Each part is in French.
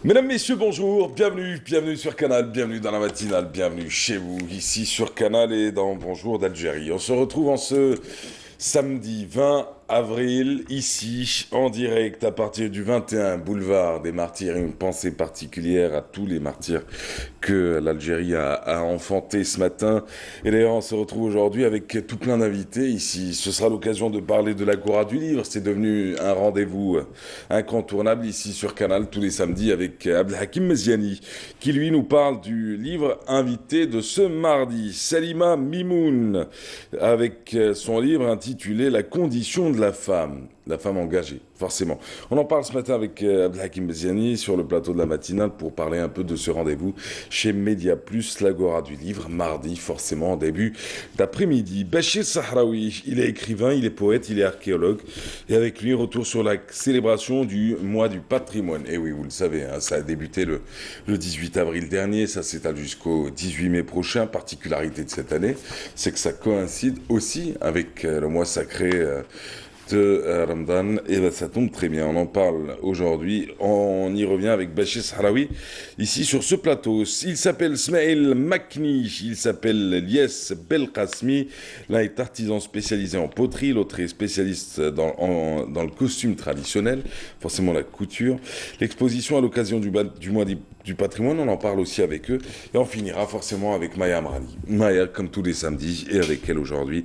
Mesdames, Messieurs, bonjour, bienvenue sur Canal, bienvenue dans la matinale, bienvenue chez vous, ici sur Canal et dans Bonjour d'Algérie. On se retrouve en ce samedi 20 avril, ici, en direct, à partir du 21, boulevard des Martyrs, une pensée particulière à tous les martyrs que l'Algérie a enfantés ce matin. Et d'ailleurs, on se retrouve aujourd'hui avec tout plein d'invités ici. Ce sera l'occasion de parler de l'Agora du livre. C'est devenu un rendez-vous incontournable ici sur Canal tous les samedis avec Abdelhakim Meziani, qui lui nous parle du livre invité de ce mardi. Salima Mimoun, avec son livre intitulé La condition de la femme engagée, forcément. On en parle ce matin avec Abdelhakim Meziani sur le plateau de la matinale pour parler un peu de ce rendez-vous chez Média Plus, l'Agora du livre, mardi, forcément, en début d'après-midi. Bachir Sahraoui, il est écrivain, il est poète, il est archéologue, et avec lui, retour sur la célébration du mois du patrimoine. Et oui, vous le savez, hein, ça a débuté le 18 avril dernier, ça s'étale jusqu'au 18 mai prochain. Particularité de cette année, c'est que ça coïncide aussi avec le mois sacré de Ramadan, et ben ça tombe très bien, on en parle aujourd'hui, on y revient avec Bachir Sahraoui, ici sur ce plateau. Il s'appelle Smaïl Makni, il s'appelle Lies Belkasmi, l'un est artisan spécialisé en poterie, l'autre est spécialiste dans le costume traditionnel, forcément la couture. L'exposition à l'occasion du mois du patrimoine, on en parle aussi avec eux, et on finira forcément avec Maya Amrani. Maya, comme tous les samedis, et avec elle aujourd'hui,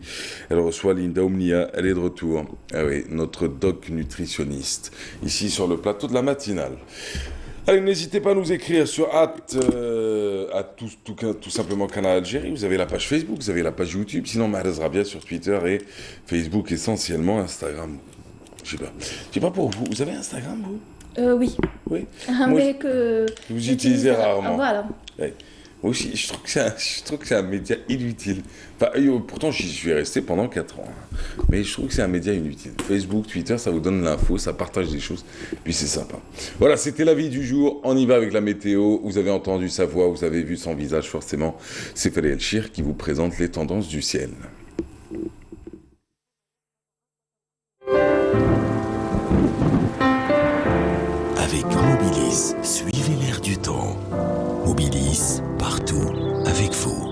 elle reçoit Linda Omnia, elle est de retour. Ah oui, notre doc nutritionniste, ici sur le plateau de la matinale. Allez, n'hésitez pas à nous écrire sur tout simplement Canal Algérie. Vous avez la page Facebook, vous avez la page YouTube, sinon Mahrez Rabia sur Twitter et Facebook essentiellement, Instagram. Je sais pas pour vous. Vous avez Instagram, vous? Oui. Oui. Moi, Mais que vous utilisez rarement. Voilà. Ouais. Moi aussi, je trouve que c'est un média inutile. Enfin, pourtant, j'y suis resté pendant 4 ans. Hein. Mais je trouve que c'est un média inutile. Facebook, Twitter, ça vous donne l'info, ça partage des choses, puis c'est sympa. Voilà, c'était l'avis du jour. On y va avec la météo. Vous avez entendu sa voix, vous avez vu son visage, forcément. C'est Fadel Elchir qui vous présente les tendances du ciel. Avec Mobilis, suivez l'air du temps. Mobilis, partout, avec vous.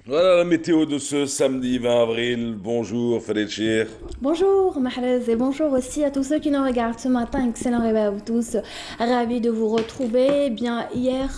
Voilà la météo de ce samedi 20 avril. Bonjour Fadel Elchir. Bonjour Mahrez et bonjour aussi à tous ceux qui nous regardent ce matin. Excellent réveil à vous tous. Ravi de vous retrouver. Bien hier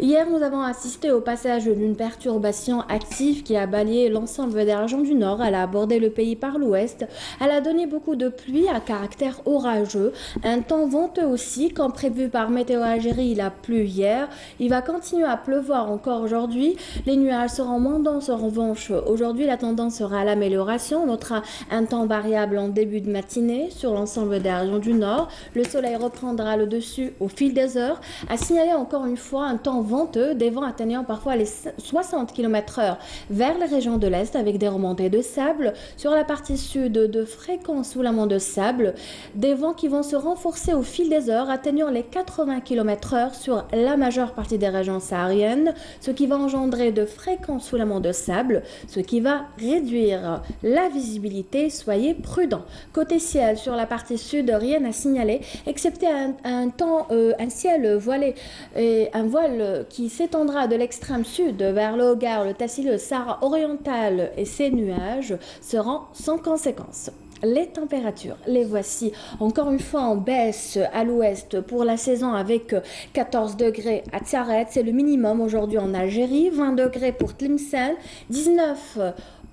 nous avons assisté au passage d'une perturbation active qui a balayé l'ensemble des régions du nord. Elle a abordé le pays par l'ouest. Elle a donné beaucoup de pluie à caractère orageux. Un temps venteux aussi, comme prévu par Météo Algérie. Il a plu hier. Il va continuer à pleuvoir encore aujourd'hui. Les nuages seront moins denses en revanche. Aujourd'hui, la tendance sera à l'amélioration. On notera un temps variable en début de matinée sur l'ensemble des régions du nord. Le soleil reprendra le dessus au fil des heures. À signaler encore une fois un temps venteux, des vents atteignant parfois les 60 km/h vers les régions de l'Est avec des remontées de sable. Sur la partie sud, de fréquents soulèvements de sable. Des vents qui vont se renforcer au fil des heures, atteignant les 80 km/h sur la majeure partie des régions sahariennes, ce qui va engendrer de fréquents soulèvements de sable, ce qui va réduire la visibilité. Soyez prudents. Côté ciel, sur la partie sud, rien à signaler, excepté un ciel voilé et un voile qui s'étendra de l'extrême sud vers le Hogar, le Tassili, le Sahara oriental et ses nuages seront sans conséquence. Les températures, les voici encore une fois en baisse à l'ouest pour la saison avec 14 degrés à Tiaret, c'est le minimum aujourd'hui en Algérie, 20 degrés pour Tlemcen, 19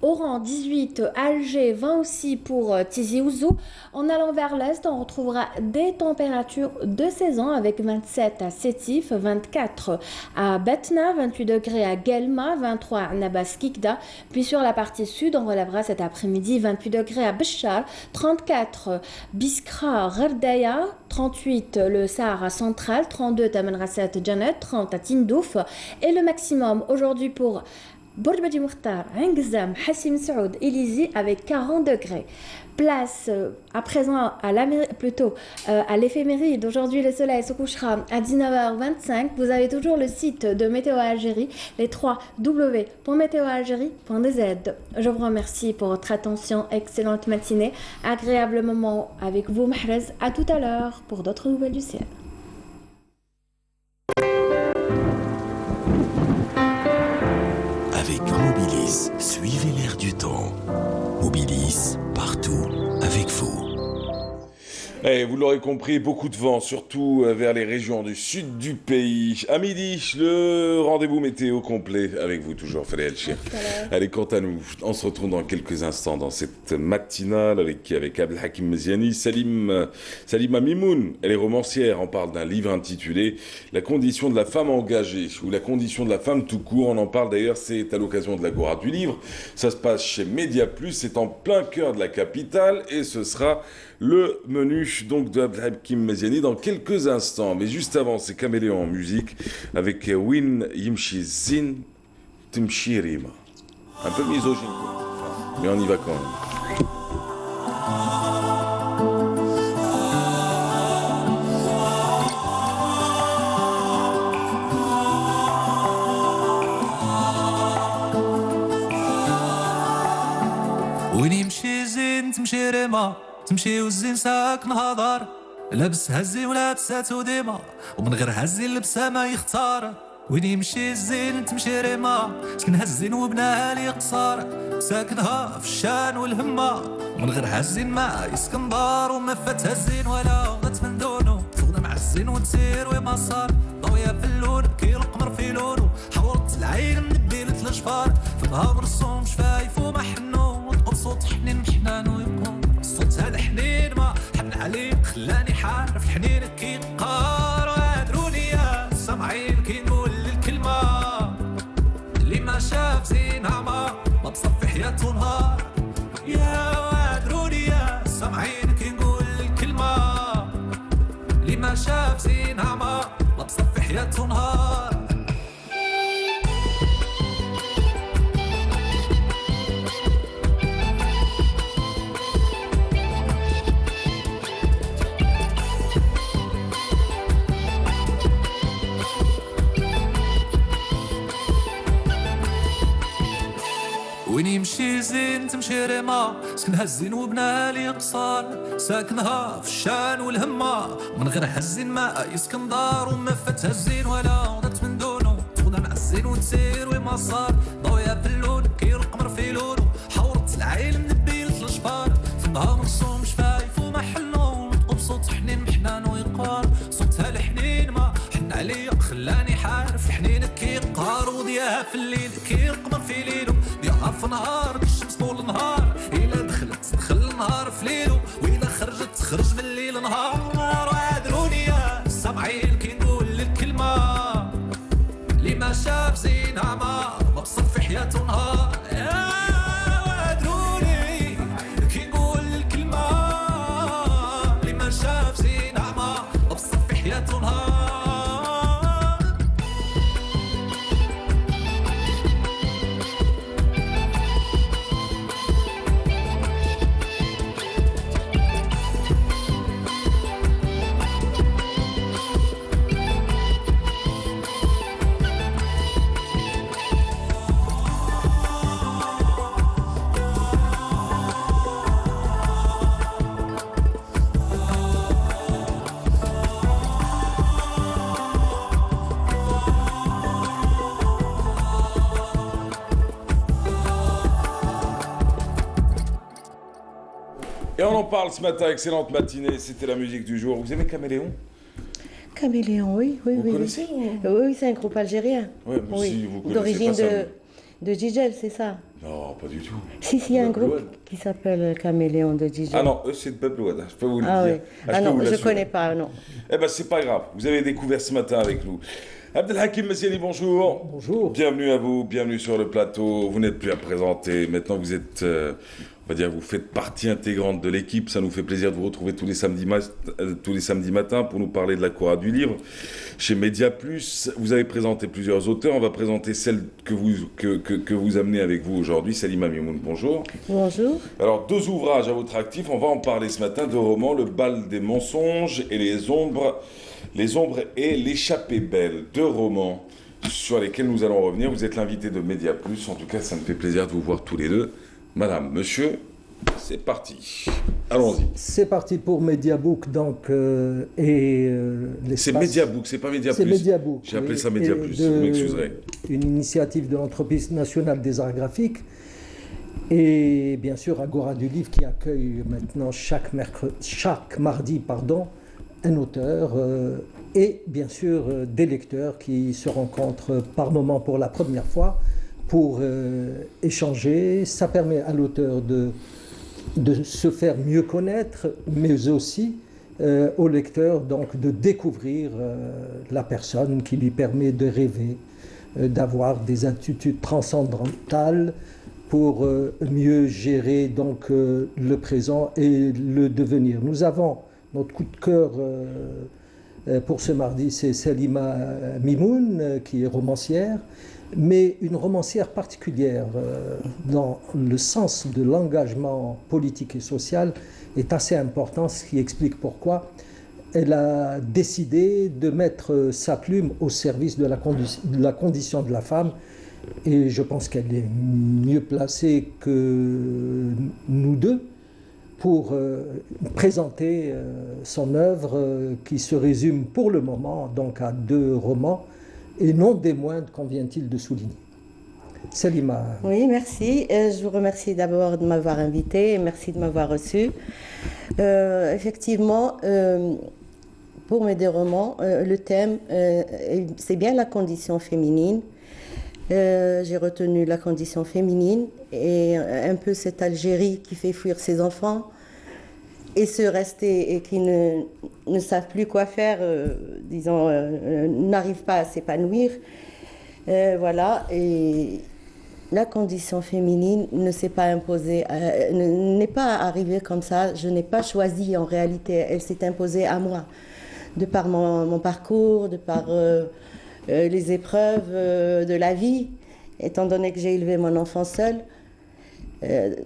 Oran, 18 Alger, 20 aussi pour Tizi Ouzou. En allant vers l'est, on retrouvera des températures de saison avec 27 à Sétif, 24 à Batna, 28 degrés à Guelma, 23 à Nabaskikda. Puis sur la partie sud, on relèvera cet après-midi 28 degrés à Béchar, 34 Biskra, Gherdaya, 38 le Sahara central, 32 Tamanrasset Janet, 30 à Tindouf. Et le maximum aujourd'hui pour Bourj Bedi Mokhtar, Ngzam, Hassim Saoud, Elizi avec 40 degrés. Place à présent à l'éphéméride. D'aujourd'hui, le soleil se couchera à 19h25. Vous avez toujours le site de Météo Algérie, les 3 w.météoalgérie.dz. Je vous remercie pour votre attention. Excellente matinée. Agréable moment avec vous, Mahrez. À tout à l'heure pour d'autres nouvelles du ciel. suivez l'air du temps. Mobilis, partout, avec vous. Eh, vous l'aurez compris, beaucoup de vent, surtout vers les régions du sud du pays. À midi, le rendez-vous météo complet avec vous toujours, Fallait Elchir. Allez, quant à nous, on se retrouve dans quelques instants dans cette matinale avec Abdelhakim Meziani, Salima Mimoun. Elle est romancière, on parle d'un livre intitulé La condition de la femme engagée, ou la condition de la femme tout court. On en parle d'ailleurs, c'est à l'occasion de l'Agora du livre. Ça se passe chez Média Plus, c'est en plein cœur de la capitale et ce sera le menu donc de Abdelhakim Meziani dans quelques instants. Mais juste avant, c'est Caméléon en musique avec Win Yimshi Zin Timshirima. Un peu misogyne, mais on y va quand même. وين يمشي زين تمشي ريما تمشي والزين ساكن هضار لابس هزي ولابساتو ديما ومن غير هزي لبسها ما يختار وين يمشي الزين تمشي ريما سكن هزين وبناها لي قصار ساكنها في الشان والهمة ومن غير هزين ما يسكن دار وما فات هزين ولا غلط من دونو تخدم مع الزين وتسير وما صار ضوية في اللون كي القمر في لونو حورت العين من بيلة الجفار فضها برسوم شفايف وما حنو وتقول صوت حنين محنان ويقوم الصوت هذا حنين ما حن عليه خلاني حارف حنين كي قار وادروني يا سامعين كي نقول الكلمة اللي ما شاف زينها ما بصفي حياته نهار يا وادروني يا سامعين كي نقول الكلمة اللي ما شاف زينها ما بصفي حياته نهار وين يمشي زين تمشي ريما سكنها الزين وبناها لي قصار ساكنها في الشان والهمة من غير هزين ما يسكن دار وما فاتها الزين ولا غدت من دونو تخدها مع الزين وتسير وما صار ضوية في اللون كي القمر في لونو حورت العين من بيلة الجبار فمها مرسوم شفايف وما حلو نطقو بصوت حنين محنان ويقار صوتها الحنين ما حن عليا خلاني حارف حنينك كي قار وضياها في الليل كي القمر في ليلو ضياها في نهار الشمس طول النهار إلا دخلت دخل النهار في ليلو وإلا خرجت تخرج من الليل نهار وادروني يا سامعين كي نقول الكلمة اللي ما شاف زينها ما بصفي حياته نهار وادروني كي نقول الكلمة اللي ما شاف زينها ما بصفي حياته نهار Et on en parle ce matin, excellente matinée, c'était la musique du jour. Vous aimez Caméléon? Caméléon, oui, oui, Vous oui. connaissez Oui, c'est un groupe algérien. Ouais, mais oui. si vous connaissez D'origine pas ça, de Djidjel, c'est ça? Non, pas du tout. Si, il y a un Bablouad. groupe qui s'appelle Caméléon de Djidjel. Ah non, eux c'est de Bablouad, je peux vous le Ah dire. oui. Ah, Ah peux non, vous je l'assurer. connais pas, non. Eh ben c'est pas grave, vous avez découvert ce matin avec nous. Abdelhakim Meziani, bonjour. Bonjour. Bienvenue à vous, bienvenue sur le plateau. Vous n'êtes plus à présenter, maintenant vous êtes, on va dire, vous faites partie intégrante de l'équipe. Ça nous fait plaisir de vous retrouver tous les samedis matins pour nous parler de la Cora du livre. Chez Média Plus, vous avez présenté plusieurs auteurs. On va présenter celle que vous amenez avec vous aujourd'hui. Salima Mimoun, bonjour. Bonjour. Alors, 2 ouvrages à votre actif. On va en parler ce matin. 2 romans, Le bal des mensonges et Les ombres et l'échappée belle. 2 romans sur lesquels nous allons revenir. Vous êtes l'invité de Média Plus. En tout cas, ça me fait plaisir de vous voir tous les deux. Madame, monsieur, C'est parti. Allons-y. C'est parti pour Mediabook, donc, l'espace. C'est Mediabook, c'est pas Media C'est Plus. Mediabook. J'ai appelé oui, ça Media et Plus, vous m'excuserez. Une initiative de l'entreprise nationale des arts graphiques. Et bien sûr, Agora du Livre qui accueille maintenant chaque mardi, un auteur et bien sûr des lecteurs qui se rencontrent par moment pour la première fois pour échanger. Ça permet à l'auteur de se faire mieux connaître, mais aussi au lecteur donc de découvrir la personne qui lui permet de rêver, d'avoir des attitudes transcendantales pour mieux gérer donc le présent et le devenir. Nous avons notre coup de cœur pour ce mardi, c'est Selima Mimoun qui est romancière, mais une romancière particulière dans le sens de l'engagement politique et social est assez important, ce qui explique pourquoi elle a décidé de mettre sa plume au service de la condition de la femme. Et je pense qu'elle est mieux placée que nous deux pour présenter son œuvre qui se résume pour le moment donc à 2 romans et non des moindres, convient-il de souligner. Selima. Oui, merci. Je vous remercie d'abord de m'avoir invité et merci de m'avoir reçu. Effectivement, pour mes 2 romans, le thème, c'est bien la condition féminine. J'ai retenu la condition féminine et un peu cette Algérie qui fait fuir ses enfants et se rester et qui ne savent plus quoi faire, disons, n'arrivent pas à s'épanouir. Voilà, et la condition féminine ne s'est pas imposée, n'est pas arrivée comme ça. Je n'ai pas choisi en réalité, elle s'est imposée à moi, de par mon parcours, de par les épreuves de la vie, étant donné que j'ai élevé mon enfant seule.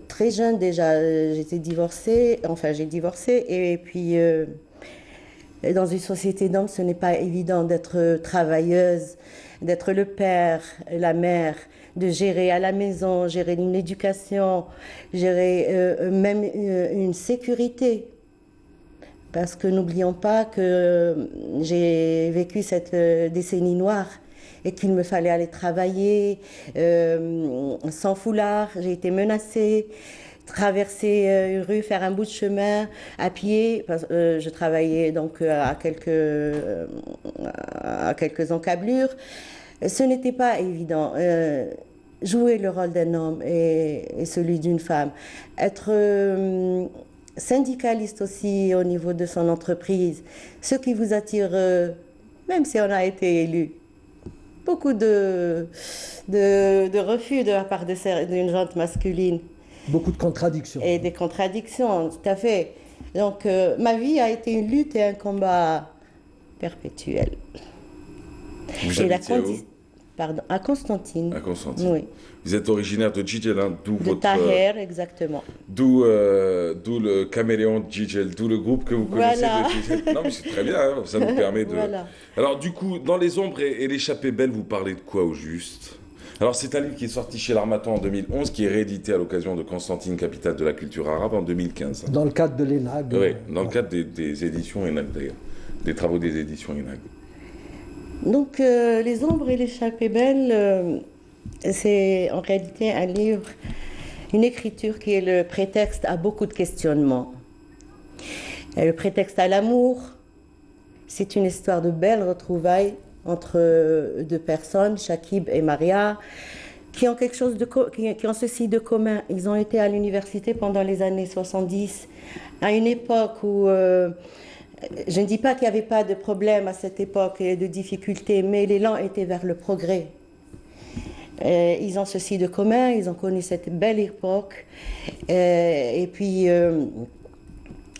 Très jeune déjà, j'ai divorcée, et puis dans une société d'hommes, ce n'est pas évident d'être travailleuse, d'être le père, la mère, de gérer à la maison, gérer une éducation, gérer même une sécurité. Parce que n'oublions pas que j'ai vécu cette décennie noire et qu'il me fallait aller travailler sans foulard. J'ai été menacée, traverser une rue, faire un bout de chemin à pied. Parce, je travaillais donc à quelques encablures. Ce n'était pas évident. Jouer le rôle d'un homme et celui d'une femme. Être syndicaliste aussi au niveau de son entreprise, ce qui vous attire, même si on a été élu. Beaucoup de refus de la part d'une gente masculine. Beaucoup de contradictions. Et des contradictions, tout à fait. Donc ma vie a été une lutte et un combat perpétuel. Vous habitez où ? Pardon, à Constantine. À Constantine. Oui. Vous êtes originaire de Djidjel, hein, d'où De votre... Taher, exactement. D'où le caméléon de Djidjel, d'où le groupe que vous connaissez Voilà. de Djidjel. Non mais c'est très bien, hein, ça nous permet de... Voilà. Alors du coup, dans Les Ombres et l'Échappée belle, vous parlez de quoi au juste ? Alors c'est un livre qui est sorti chez l'Harmattan en 2011, qui est réédité à l'occasion de Constantine, capitale de la culture arabe, en 2015. Dans le cadre de l'ENAG. Oui, dans le cadre des éditions ENAG d'ailleurs, des travaux des éditions ENAG. Donc, Les Ombres et l'Échappée belle, c'est en réalité un livre, une écriture qui est le prétexte à beaucoup de questionnements. Le prétexte à l'amour, c'est une histoire de belles retrouvailles entre 2 personnes, Shakib et Maria, qui ont quelque chose qui ont ceci de commun. Ils ont été à l'université pendant les années 70, à une époque où... je ne dis pas qu'il n'y avait pas de problème à cette époque et de difficultés, mais l'élan était vers le progrès. Ils ont ceci de commun, ils ont connu cette belle époque, et puis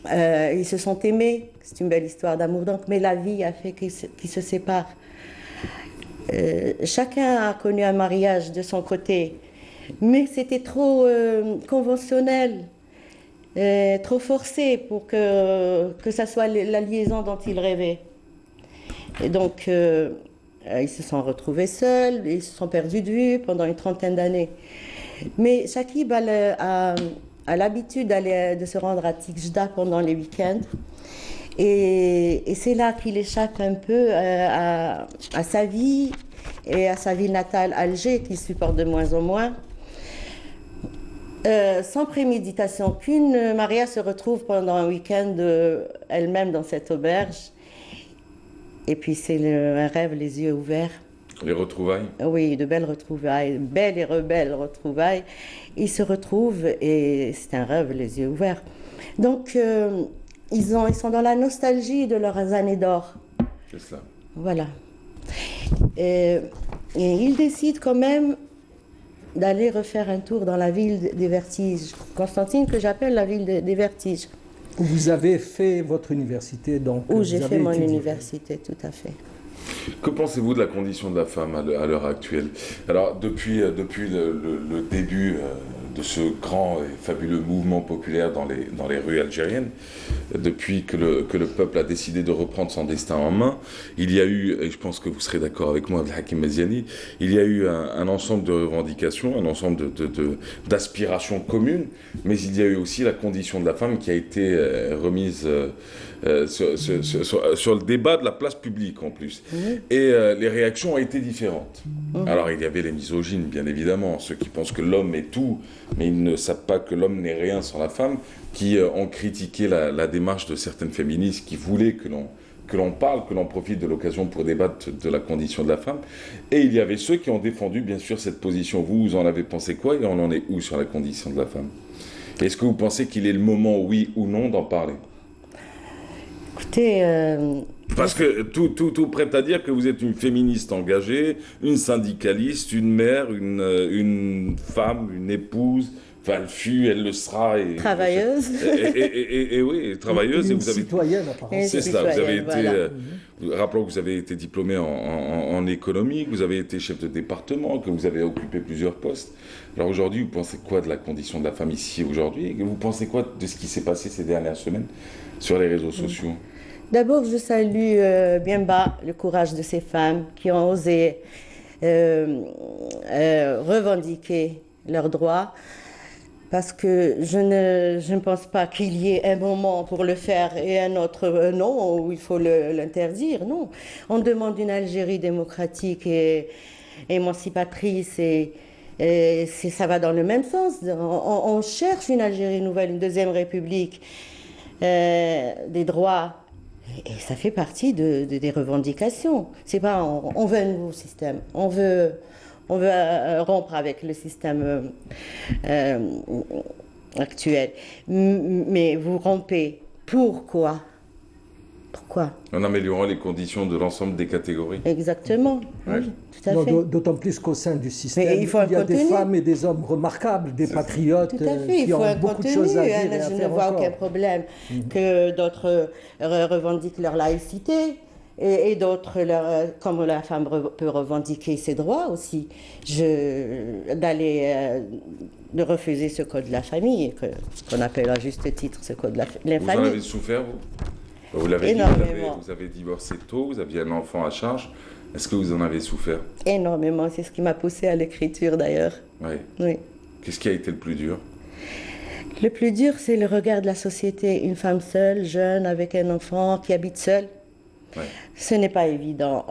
ils se sont aimés. C'est une belle histoire d'amour, donc, mais la vie a fait qu'ils se séparent. Chacun a connu un mariage de son côté, mais c'était trop conventionnel. Trop forcé pour que ça soit la liaison dont ils rêvaient. Et donc, ils se sont retrouvés seuls, ils se sont perdus de vue pendant une 30aine d'années. Mais Shakib a a l'habitude de se rendre à Tikjda pendant les week-ends. Et c'est là qu'il échappe un peu à sa vie et à sa ville natale, Alger, qu'il supporte de moins en moins. Sans préméditation aucune, Maria se retrouve pendant un week-end elle-même dans cette auberge. Et puis c'est un rêve, les yeux ouverts. Les retrouvailles? Oui, de belles retrouvailles, belles et rebelles retrouvailles. Ils se retrouvent et c'est un rêve, les yeux ouverts. Donc, ils sont dans la nostalgie de leurs années d'or. C'est cela. Voilà. Et ils décident quand même d'aller refaire un tour dans la ville des Vertiges. Constantine, que j'appelle la ville des Vertiges. Où vous avez fait votre université, donc. Où j'ai fait mon université, tout à fait. Que pensez-vous de la condition de la femme à l'heure actuelle? Alors, depuis le début de ce grand et fabuleux mouvement populaire dans les rues algériennes, depuis que le peuple a décidé de reprendre son destin en main, il y a eu, et je pense que vous serez d'accord avec moi, Abdelhakim Meziani, il y a eu un ensemble de revendications, un ensemble d'aspirations communes, mais il y a eu aussi la condition de la femme qui a été remise sur le débat de la place publique en plus. Et les réactions ont été différentes. Alors il y avait les misogynes, bien évidemment, ceux qui pensent que l'homme est tout, mais ils ne savent pas que l'homme n'est rien sans la femme, qui ont critiqué la démarche de certaines féministes qui voulaient que l'on parle, que l'on profite de l'occasion pour débattre de la condition de la femme. Et il y avait ceux qui ont défendu, bien sûr, cette position. Vous en avez pensé quoi et on en est où sur la condition de la femme? Est-ce que vous pensez qu'il est le moment, oui ou non, d'en parler? Écoutez... Parce que tout prête à dire que vous êtes une féministe engagée, une syndicaliste, une mère, une femme, une épouse... Enfin, elle fut, elle le sera. Et, travailleuse. Et oui, travailleuse. Une et vous avez, citoyenne, apparemment. C'est cela. Vous avez été, voilà. rappelons que vous avez été diplômé en économie, que vous avez été chef de département, que vous avez occupé plusieurs postes. Alors aujourd'hui, vous pensez quoi de la condition de la femme ici aujourd'hui? Et vous pensez quoi de ce qui s'est passé ces dernières semaines sur les réseaux sociaux? D'abord, je salue bien bas le courage de ces femmes qui ont osé revendiquer leurs droits. Parce que je ne pense pas qu'il y ait un moment pour le faire et un autre non, où il faut l'interdire. Non. On demande une Algérie démocratique et émancipatrice et ça va dans le même sens. On cherche une Algérie nouvelle, une deuxième république, des droits. Et ça fait partie des revendications. C'est pas on veut un nouveau système, on veut rompre avec le système actuel. Mais vous rompez. Pourquoi? Pourquoi? En améliorant les conditions de l'ensemble des catégories. Exactement. Ouais. Oui, tout à fait. D'autant plus qu'au sein du système, Mais il faut un y a des contenu. femmes et des hommes remarquables, des patriotes Tout à fait, il qui faut ont un beaucoup de contenu. choses à dire et à Je ne faire vois encore. aucun problème que d'autres revendiquent leur laïcité et d'autres, comme la femme peut revendiquer ses droits aussi, de refuser ce code de la famille, qu'on appelle à juste titre ce code de la Vous en famille. avez souffert, vous l'avez dit, Énormément. vous avez divorcé tôt, vous aviez un enfant à charge. Est-ce que vous en avez souffert? Énormément, c'est ce qui m'a poussée à l'écriture d'ailleurs. Oui. Oui. Qu'est-ce qui a été le plus dur? Le plus dur, c'est le regard de la société. Une femme seule, jeune, avec un enfant qui habite seule. Ouais. Ce n'est pas évident.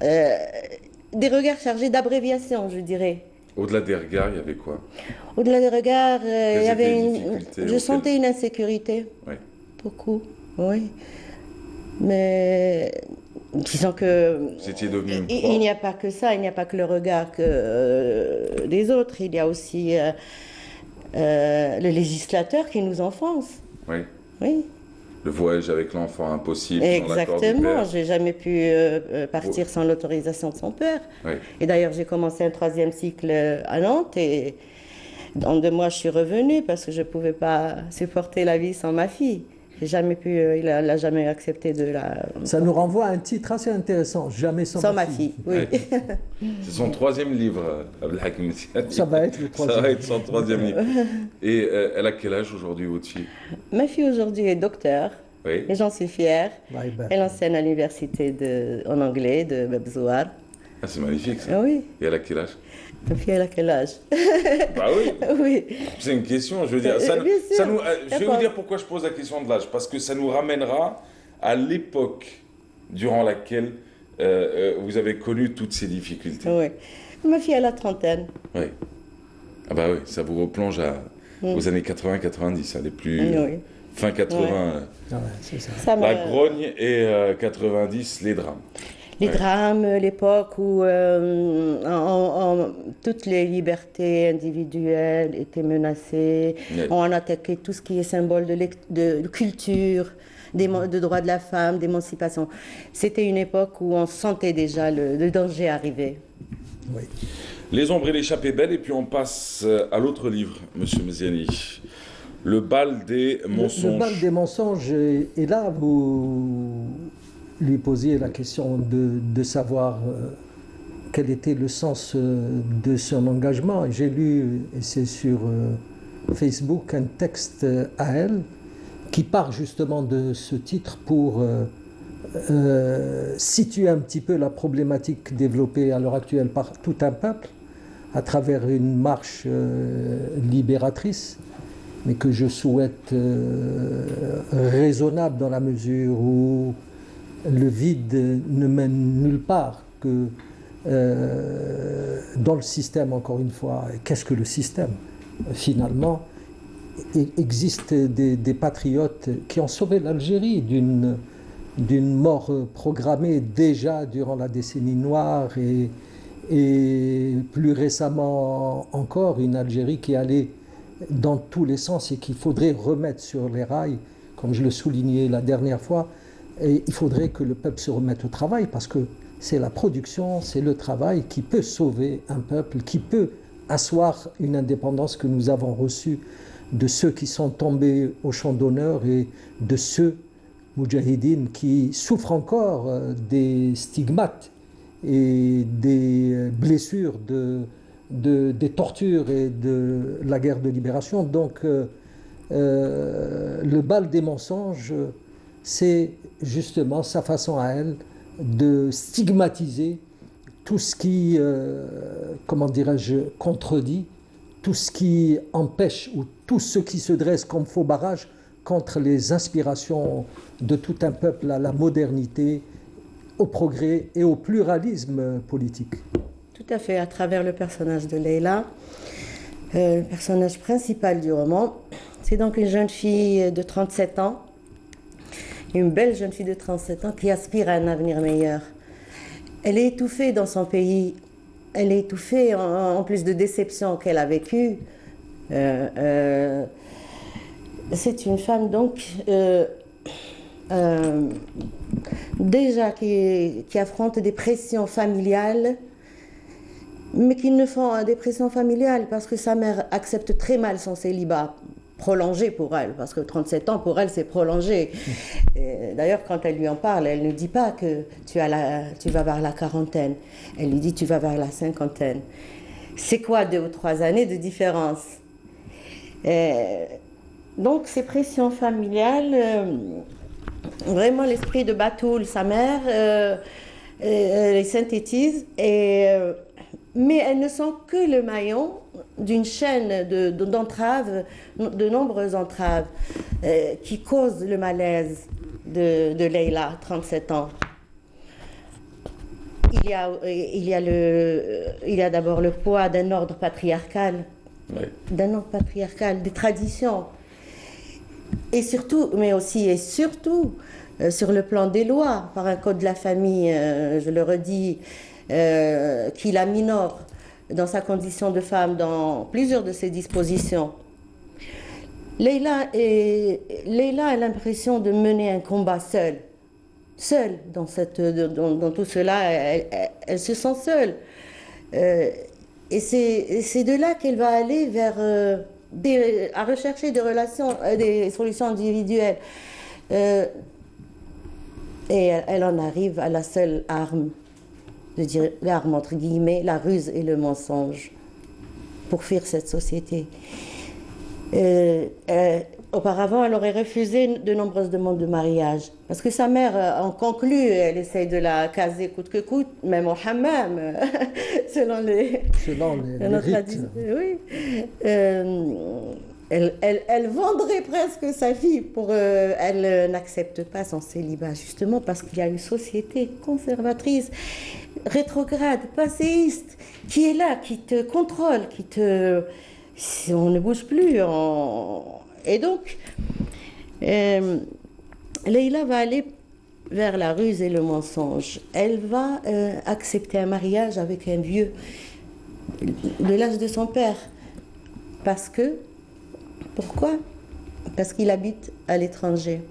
Des regards chargés d'abréviations, je dirais. Au-delà des regards, il y avait quoi? Au-delà des regards, il y étaient avait les difficultés je sentais une insécurité. Oui. Beaucoup, oui. Mais disons que Vous étiez devenu il n'y a pas que ça, il n'y a pas que le regard des autres. Il y a aussi le législateur qui nous enfonce. Oui. Oui. Le voyage avec l'enfant impossible. sans l'accord du Exactement, père. j'ai jamais pu partir sans l'autorisation de son père. Oui. Et d'ailleurs, j'ai commencé un 3e cycle à Nantes et dans 2 mois, je suis revenue parce que je ne pouvais pas supporter la vie sans ma fille. J'ai jamais pu, il n'a jamais accepté de la... Ça nous renvoie à un titre assez intéressant, Jamais sans, Sans ma fille, oui. C'est son 3e livre, Abdelhakim Meziani. Ça va être le Ça 3e. va être son 3e livre. Et elle a quel âge aujourd'hui, votre fille? Ma fille aujourd'hui est docteur Oui. et j'en suis fière. Ouais, ben, Elle enseigne à l'université en anglais de Bebzouar. Ah, c'est magnifique ça. Ah oui. Et elle a quel âge? Ta fille, elle a quel âge? Bah oui, Oui. c'est une question, je veux dire. Ça, Bien sûr. ça nous, je vais vous D'accord. dire pourquoi je pose la question de l'âge. Parce que ça nous ramènera à l'époque durant laquelle vous avez connu toutes ces difficultés. Oui. Ma fille, elle a trentaine. Oui. Ah bah oui, ça vous replonge aux années 80-90, les plus Oui. fin 80, Ah ouais, c'est ça. Ça la m'a- grogne, et 90, les drames. Les Ouais. drames, l'époque où toutes les libertés individuelles étaient menacées. Ouais. On attaquait tout ce qui est symbole de culture, de droits de la femme, d'émancipation. C'était une époque où on sentait déjà le danger arriver. Oui. Les ombres et l'échappée belle, et puis on passe à l'autre livre, Monsieur Meziani. Le bal des mensonges. Le bal des mensonges, et là, vous lui posiez la question de savoir quel était le sens de son engagement. J'ai lu, et c'est sur Facebook, un texte à elle qui part justement de ce titre pour situer un petit peu la problématique développée à l'heure actuelle par tout un peuple à travers une marche libératrice, mais que je souhaite raisonnable dans la mesure où le vide ne mène nulle part que dans le système, encore une fois. Et qu'est-ce que le système? Finalement, il existe des patriotes qui ont sauvé l'Algérie d'une mort programmée déjà durant la décennie noire et plus récemment encore une Algérie qui allait dans tous les sens et qu'il faudrait remettre sur les rails, comme je le soulignais la dernière fois. Et il faudrait que le peuple se remette au travail parce que c'est la production, c'est le travail qui peut sauver un peuple, qui peut asseoir une indépendance que nous avons reçue de ceux qui sont tombés au champ d'honneur et de ceux, moudjahidines, qui souffrent encore des stigmates et des blessures des tortures et de la guerre de libération. Donc le bal des mensonges, c'est justement sa façon à elle de stigmatiser tout ce qui, comment dirais-je, contredit, tout ce qui empêche ou tout ce qui se dresse comme faux barrage contre les inspirations de tout un peuple à la modernité, au progrès et au pluralisme politique. Tout à fait, à travers le personnage de Leïla, le personnage principal du roman. C'est donc une jeune fille de 37 ans, une belle jeune fille de 37 ans qui aspire à un avenir meilleur. Elle est étouffée dans son pays, elle est étouffée en plus de déceptions qu'elle a vécues. C'est une femme donc déjà qui affronte des pressions familiales, mais qui ne font des pressions familiales parce que sa mère accepte très mal son célibat prolongé pour elle, parce que 37 ans pour elle c'est prolongé. D'ailleurs quand elle lui en parle, elle ne dit pas que tu vas vers la quarantaine, elle lui dit tu vas vers la cinquantaine. C'est quoi 2 ou 3 années de différence? Donc ces pressions familiales, vraiment l'esprit de Batoul, sa mère, les synthétise, mais elles ne sont que le maillon d'une chaîne d'entraves, de nombreuses entraves, qui causent le malaise de Leïla, 37 ans. Il y a d'abord le poids d'un ordre patriarcal, Ouais. des traditions, et surtout, mais aussi et surtout, sur le plan des lois, par un code de la famille, je le redis, qui la minore dans sa condition de femme dans plusieurs de ses dispositions. Leïla a l'impression de mener un combat seule dans tout cela, elle se sent seule. Et c'est de là qu'elle va aller vers à rechercher des solutions individuelles. Et elle en arrive à la seule arme, je dirais l'arme entre guillemets, la ruse et le mensonge, pour fuir cette société. Auparavant, elle aurait refusé de nombreuses demandes de mariage. Parce que sa mère, en conclut, elle essaye de la caser coûte que coûte, même au hammam, selon Les rites. Oui. Elle vendrait presque sa fille pour... elle n'accepte pas son célibat, justement parce qu'il y a une société conservatrice, rétrograde, passéiste, qui est là, qui te contrôle, qui te... On ne bouge plus. Et donc, Leïla va aller vers la ruse et le mensonge. Elle va accepter un mariage avec un vieux de l'âge de son père. Parce que... Pourquoi? Parce qu'il habite à l'étranger.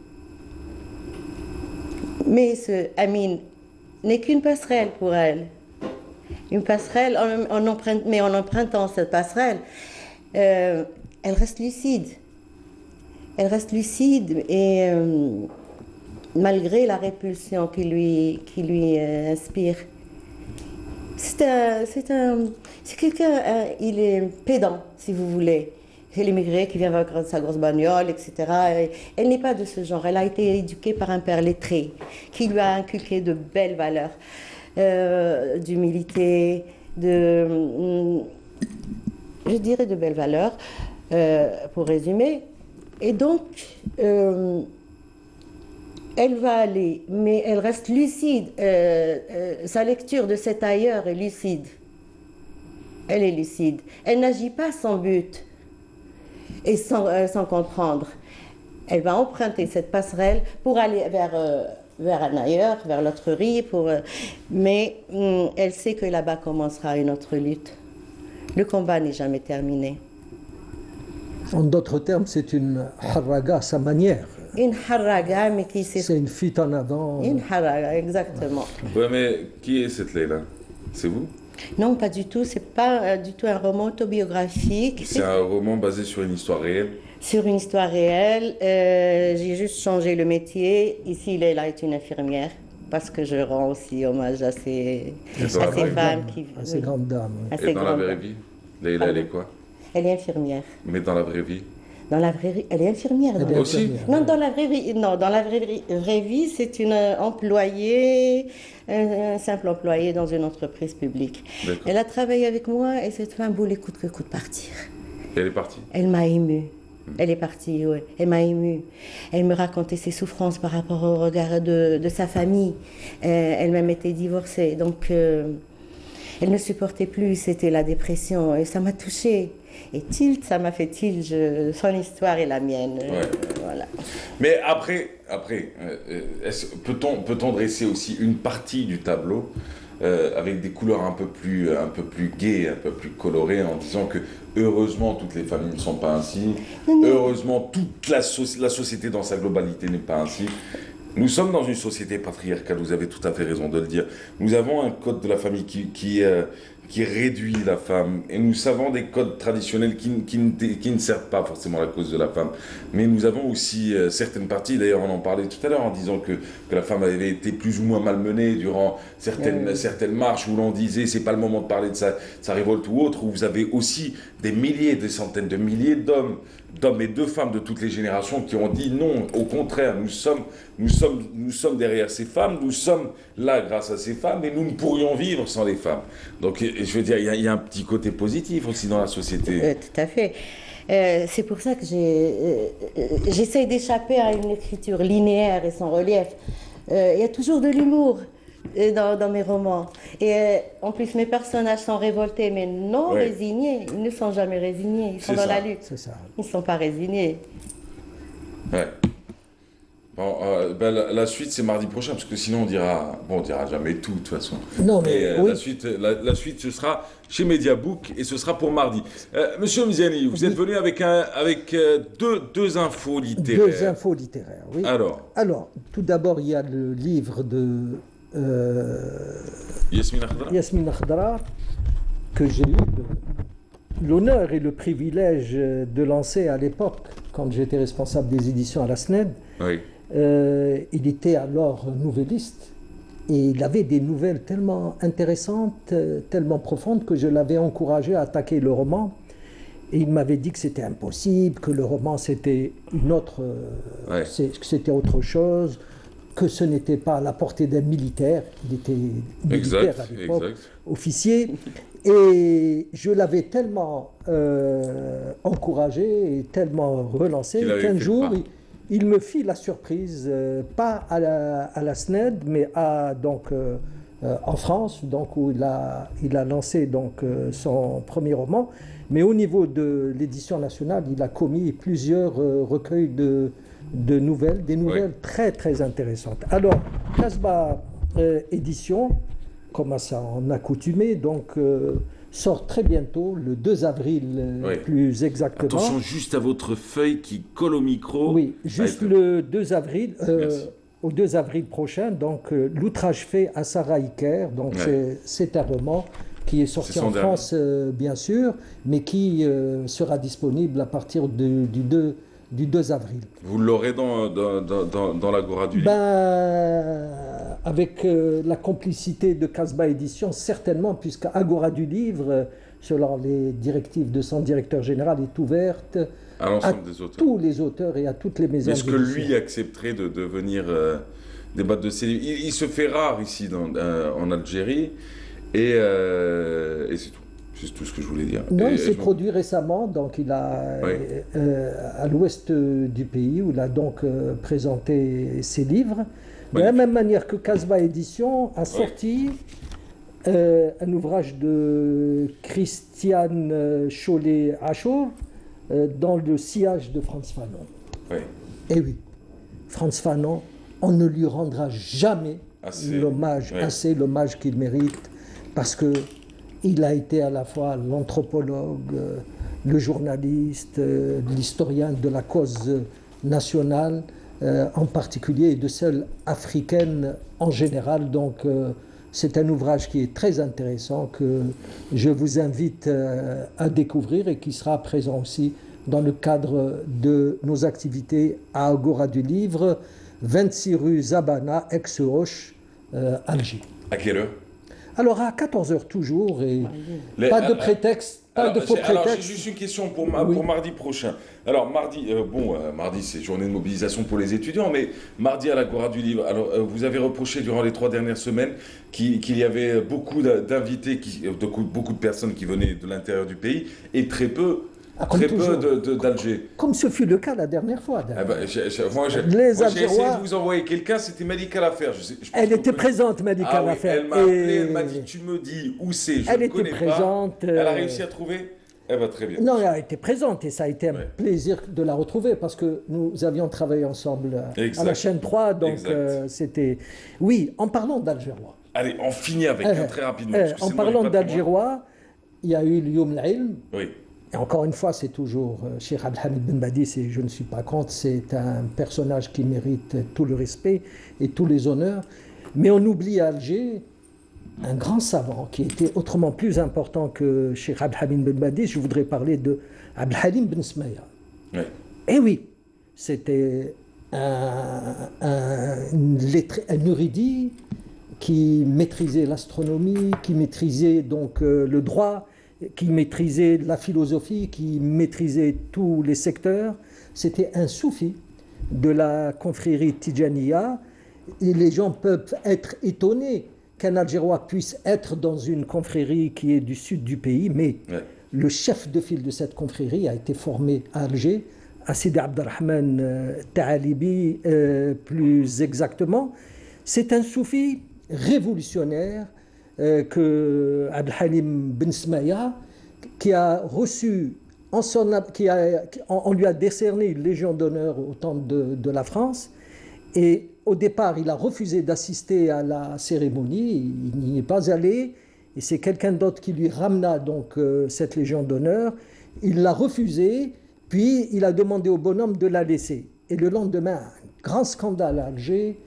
Mais ce Amin n'est qu'une passerelle pour elle. Une passerelle, mais en empruntant cette passerelle, elle reste lucide. Elle reste lucide et malgré la répulsion qui lui inspire. C'est quelqu'un, il est pédant, si vous voulez. C'est l'immigré qui vient avec sa grosse bagnole, etc. Elle n'est pas de ce genre. Elle a été éduquée par un père lettré qui lui a inculqué de belles valeurs, d'humilité, je dirais de belles valeurs, pour résumer. Et donc, elle va aller, mais elle reste lucide. Sa lecture de cet ailleurs est lucide. Elle est lucide. Elle n'agit pas sans but et sans comprendre. Elle va emprunter cette passerelle pour aller vers un ailleurs, vers l'autre rive, mais elle sait que là-bas commencera une autre lutte. Le combat n'est jamais terminé. En d'autres termes, c'est une harraga à sa manière. Une harraga, mais qui s'est... C'est une fuite en avant. Une harraga, exactement. Ouais, mais qui est cette Leïla? C'est vous? Non, pas du tout. C'est pas du tout un roman autobiographique. C'est un roman basé sur une histoire réelle? Sur une histoire réelle. J'ai juste changé le métier. Ici, Leïla est une infirmière. Parce que je rends aussi hommage à ces femmes qui... À ces grandes dames. Et dans la vraie vie, Leïla, elle est quoi? Elle est infirmière. Mais dans la vraie vie? Dans la vraie vie, elle est infirmière. Elle est aussi infirmière. Non, dans la vraie vie, non, dans la vraie vie, c'est une employée, un simple employé dans une entreprise publique. D'accord. Elle a travaillé avec moi et cette femme voulait coûte que coûte partir. Et elle est partie? Elle m'a émue. Elle est partie, oui. Elle m'a émue. Elle me racontait ses souffrances par rapport au regard de sa famille. Elle-même était divorcée, donc elle ne supportait plus, c'était la dépression et ça m'a touchée. Et tilt, ça m'a fait tilt, son histoire et la mienne. Ouais. Voilà. Mais après peut-on dresser aussi une partie du tableau avec des couleurs un peu plus gaies, un peu plus colorées, en disant que heureusement toutes les familles ne sont pas ainsi, heureusement toute la société dans sa globalité n'est pas ainsi. Nous sommes dans une société patriarcale, vous avez tout à fait raison de le dire. Nous avons un code de la famille qui réduit la femme. Et nous savons des codes traditionnels qui ne servent pas forcément la cause de la femme. Mais nous avons aussi certaines parties, d'ailleurs on en parlait tout à l'heure, en disant que la femme avait été plus ou moins malmenée durant certaines marches où l'on disait c'est pas le moment de parler de sa révolte ou autre, où vous avez aussi des milliers, des centaines de milliers d'hommes et de femmes de toutes les générations qui ont dit non, au contraire, nous sommes derrière ces femmes, nous sommes là grâce à ces femmes et nous ne pourrions vivre sans les femmes. Donc je veux dire, il y a un petit côté positif aussi dans la société. Tout à fait. C'est pour ça que j'essaye d'échapper à une écriture linéaire et sans relief. Il y a toujours de l'humour dans mes romans. Et en plus, mes personnages sont révoltés, mais non résignés. Ils ne sont jamais résignés. Ils sont dans la lutte. C'est ça. Ils ne sont pas résignés. Ouais. Bon, la suite c'est mardi prochain parce que sinon on dira jamais tout de toute façon. Non mais oui. La suite ce sera chez Mediabook et ce sera pour mardi. Monsieur Mziani, vous êtes venu avec deux infos littéraires. Deux infos littéraires, oui. Alors, tout d'abord il y a le livre de Yasmine Akhdara que j'ai eu l'honneur et le privilège de lancer à l'époque quand j'étais responsable des éditions à la SNED. Oui. Il était alors nouvelliste et il avait des nouvelles tellement intéressantes, tellement profondes que je l'avais encouragé à attaquer le roman. Et il m'avait dit que c'était impossible, que le roman c'était une autre, que c'était autre chose, que ce n'était pas à la portée d'un militaire. Il était militaire à l'époque, officier. Et je l'avais tellement encouragé et tellement relancé qu'un jour, il me fit la surprise, pas à la SNED, mais en France, donc, où il a lancé son premier roman. Mais au niveau de l'édition nationale, il a commis plusieurs recueils de nouvelles, des nouvelles très très intéressantes. Alors, Casbah Édition, comme à son accoutumé, sort très bientôt, le 2 avril plus exactement. Attention juste à votre feuille qui colle au micro. Oui, juste le 2 avril. Au 2 avril prochain, l'outrage fait à Sarah Iker, c'est un roman qui est sorti en France, bien sûr, mais qui sera disponible à partir du 2 avril. Vous l'aurez dans l'Agora du Livre avec la complicité de Casbah Édition, certainement, puisque Agora du Livre, selon les directives de son directeur général, est ouverte à l'ensemble des auteurs. Tous les auteurs et à toutes les maisons d'édition. Est-ce que lui accepterait de venir débattre de ses livres? Il se fait rare ici en Algérie et c'est tout. C'est tout ce que je voulais dire. Non, il s'est produit récemment, à l'ouest du pays, où il a présenté ses livres. De la même manière que Casbah Édition a sorti un ouvrage de Christiane Chollet-Achour, dans le sillage de Frantz Fanon. Et oui, Frantz Fanon, on ne lui rendra jamais l'hommage qu'il mérite, parce que il a été à la fois l'anthropologue, le journaliste, l'historien de la cause nationale en particulier et de celle africaine en général. C'est un ouvrage qui est très intéressant que je vous invite à découvrir et qui sera présent aussi dans le cadre de nos activités à Agora du Livre, 26 rue Zabana, ex-Hoche, Alger. À quelle heure? Alors à 14h toujours, et pas de prétexte, pas de faux prétexte. Alors j'ai juste une question pour mardi prochain. Alors mardi, mardi c'est journée de mobilisation pour les étudiants, mais mardi à l'Agora du Livre, alors vous avez reproché durant les 3 dernières semaines qu'il y avait beaucoup d'invités, beaucoup de personnes qui venaient de l'intérieur du pays et très peu d'Alger. Comme ce fut le cas la dernière fois. Moi j'ai essayé de vous envoyer quelqu'un, c'était Malika L'Affaire. Elle était présente, Malika L'Affaire. Elle m'a appelé, elle m'a dit, tu me dis où c'est, je ne connais pas. Elle a réussi à trouver? Elle va très bien. Non, elle a été présente et ça a été un plaisir de la retrouver parce que nous avions travaillé ensemble à la chaîne 3, c'était... Oui, en parlant d'Algérois. Allez, on finit avec très rapidement. En parlant d'Algérois, il y a eu l'Youm L'Ilm. Oui. Et encore une fois, c'est toujours Cheikh Abdelhamid Ben Badis, et je ne suis pas contre, c'est un personnage qui mérite tout le respect et tous les honneurs. Mais on oublie à Alger un grand savant qui était autrement plus important que Cheikh Abdelhamid Ben Badis. Je voudrais parler de Abdelhalim Ben Smaïa. Oui. Et oui, c'était un érudit qui maîtrisait l'astronomie, qui maîtrisait le droit, qui maîtrisait la philosophie, qui maîtrisait tous les secteurs. C'était un soufi de la confrérie Tidjaniya. Et les gens peuvent être étonnés qu'un Algérois puisse être dans une confrérie qui est du sud du pays, mais le chef de file de cette confrérie a été formé à Alger, à Sidi Abdelrahman Ta'alibi plus exactement. C'est un soufi révolutionnaire que Abdelhalim Ben Smaïa, qui a reçu, on lui a décerné une Légion d'honneur au temps de la France, et au départ il a refusé d'assister à la cérémonie, il n'y est pas allé, et c'est quelqu'un d'autre qui lui ramena cette Légion d'honneur. Il l'a refusé, puis il a demandé au bonhomme de la laisser, et le lendemain, un grand scandale à Alger.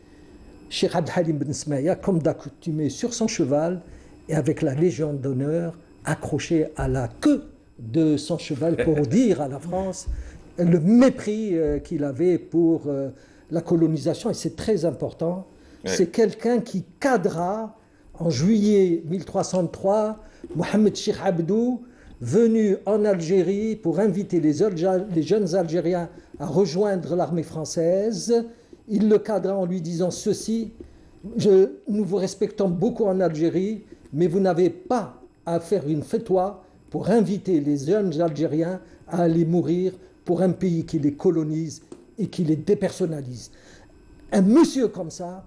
Cheikh Abdelhalim Ben Smaïa, comme d'accoutumé, sur son cheval et avec la Légion d'honneur accrochée à la queue de son cheval pour dire à la France le mépris qu'il avait pour la colonisation. Et c'est très important. C'est quelqu'un qui cadra en juillet 1303 Mohamed Cheikh Abdou venu en Algérie pour inviter les jeunes Algériens à rejoindre l'armée française. Il le cadra en lui disant ceci: nous vous respectons beaucoup en Algérie, mais vous n'avez pas à faire une fatwa pour inviter les jeunes Algériens à aller mourir pour un pays qui les colonise et qui les dépersonnalise. Un monsieur comme ça,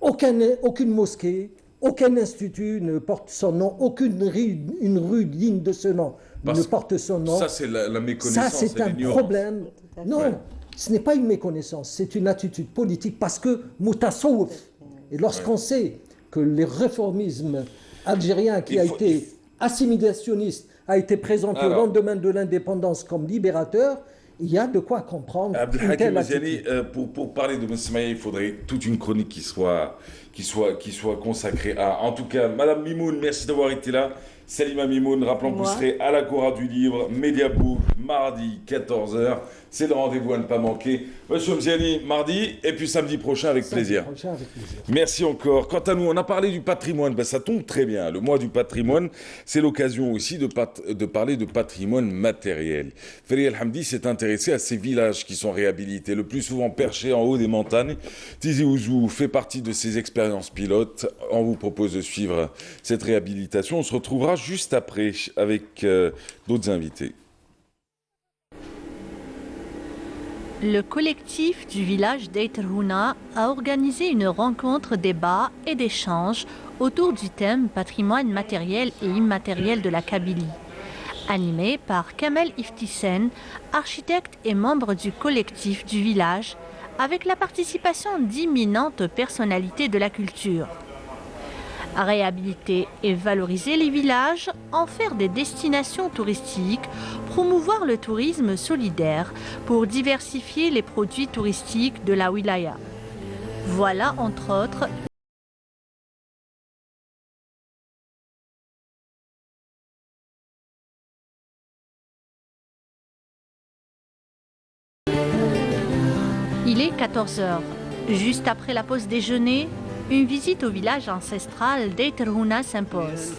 aucune mosquée, aucun institut ne porte son nom, une rue digne de ce nom ne porte son nom. Ça, c'est la méconnaissance. Ça, c'est un problème. Non, ouais. Ce n'est pas une méconnaissance, c'est une attitude politique parce que Moutassouf. Et lorsqu'on sait que le réformisme algérien qui a été assimilationniste a été présenté au lendemain de l'indépendance comme libérateur, il y a de quoi comprendre une telle attitude. Pour parler de Messmaïa, il faudrait toute une chronique qui soit consacrée à... En tout cas, Madame Mimoun, merci d'avoir été là. Salima Mimoun, rappelons que vous serez à l'Agora du Livre, Mediabook, mardi 14h. C'est le rendez-vous à ne pas manquer. Monsieur Mziani, mardi, et puis samedi prochain avec plaisir. Merci encore. Quant à nous, on a parlé du patrimoine. Ben, ça tombe très bien. Le mois du patrimoine, c'est l'occasion aussi de parler de patrimoine matériel. Feri El-Hamdi s'est intéressé à ces villages qui sont réhabilités, le plus souvent perchés en haut des montagnes. Tizi Ouzou fait partie de ces expériences pilotes. On vous propose de suivre cette réhabilitation. On se retrouvera juste après avec d'autres invités. Le collectif du village d'Eiterhouna a organisé une rencontre débat et d'échange autour du thème patrimoine matériel et immatériel de la Kabylie, animé par Kamel Iftisen, architecte et membre du collectif du village, avec la participation d'imminentes personnalités de la culture. Réhabiliter et valoriser les villages, en faire des destinations touristiques, promouvoir le tourisme solidaire pour diversifier les produits touristiques de la wilaya. Voilà entre autres Il est 14h. Juste après la pause déjeuner, une visite au village ancestral d'Eiterhouna s'impose.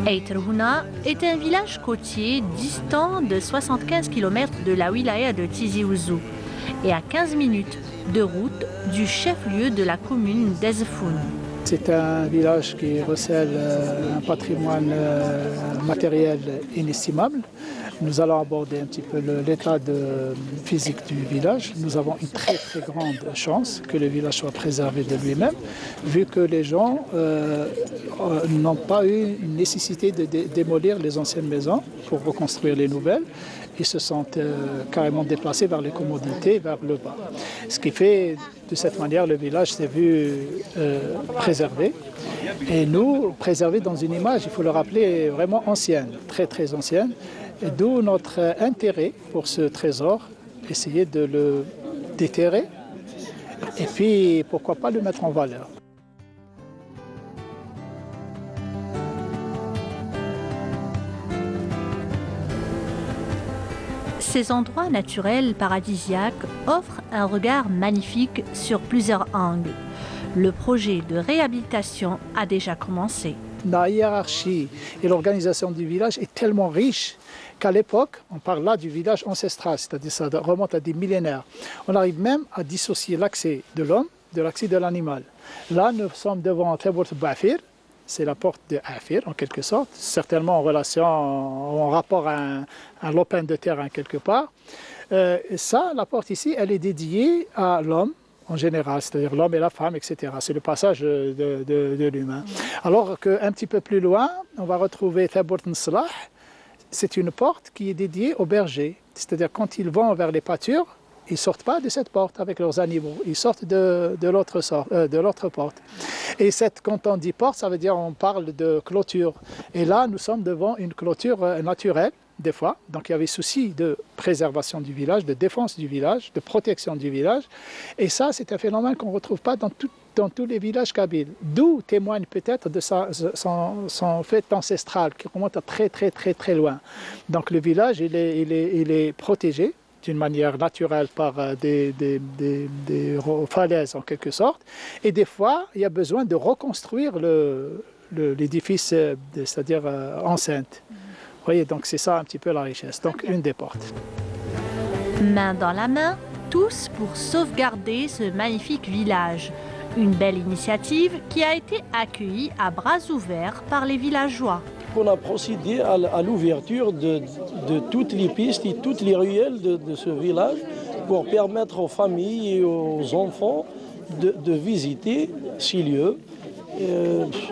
Eiterhouna est un village côtier distant de 75 km de la wilaya de Tizi Ouzou et à 15 minutes de route du chef-lieu de la commune d'Ezfoun. C'est un village qui recèle un patrimoine matériel inestimable. Nous allons aborder un petit peu l'état physique du village. Nous avons une très très grande chance que le village soit préservé de lui-même, vu que les gens n'ont pas eu une nécessité de démolir les anciennes maisons pour reconstruire les nouvelles. Ils se sont carrément déplacés vers les commodités, vers le bas. Ce qui fait, de cette manière, le village s'est vu préservé. Et nous, préservé dans une image, il faut le rappeler, vraiment ancienne, très très ancienne. D'où notre intérêt pour ce trésor, essayer de le déterrer et puis pourquoi pas le mettre en valeur. Ces endroits naturels paradisiaques offrent un regard magnifique sur plusieurs angles. Le projet de réhabilitation a déjà commencé. La hiérarchie et l'organisation du village est tellement riche qu'à l'époque, on parle là du village ancestral, c'est-à-dire ça remonte à des millénaires. On arrive même à dissocier l'accès de l'homme de l'accès de l'animal. Là, nous sommes devant Tabourt Ba'fir, c'est la porte de Afir en quelque sorte, certainement en rapport à un lopin de terrain quelque part. La porte ici, elle est dédiée à l'homme en général, c'est-à-dire l'homme et la femme, etc. C'est le passage de l'humain. Alors qu'un petit peu plus loin, on va retrouver Tabourt Nsalah. C'est une porte qui est dédiée aux bergers. C'est-à-dire quand ils vont vers les pâtures, ils ne sortent pas de cette porte avec leurs animaux. Ils sortent de l'autre porte. Et quand on dit porte, ça veut dire qu'on parle de clôture. Et là, nous sommes devant une clôture naturelle, des fois. Donc il y avait souci de préservation du village, de défense du village, de protection du village. Et ça, c'est un phénomène qu'on ne retrouve pas dans tous les villages kabyles. D'où témoigne peut-être de son fait ancestral qui remonte à très très très très loin. Donc le village, il est protégé d'une manière naturelle par des falaises en quelque sorte. Et des fois, il y a besoin de reconstruire l'édifice, c'est-à-dire enceinte. Vous voyez, donc c'est ça un petit peu la richesse. Donc une des portes. Main dans la main, tous pour sauvegarder ce magnifique village. Une belle initiative qui a été accueillie à bras ouverts par les villageois. On a procédé à l'ouverture de toutes les pistes et toutes les ruelles de ce village pour permettre aux familles et aux enfants de visiter ces lieux.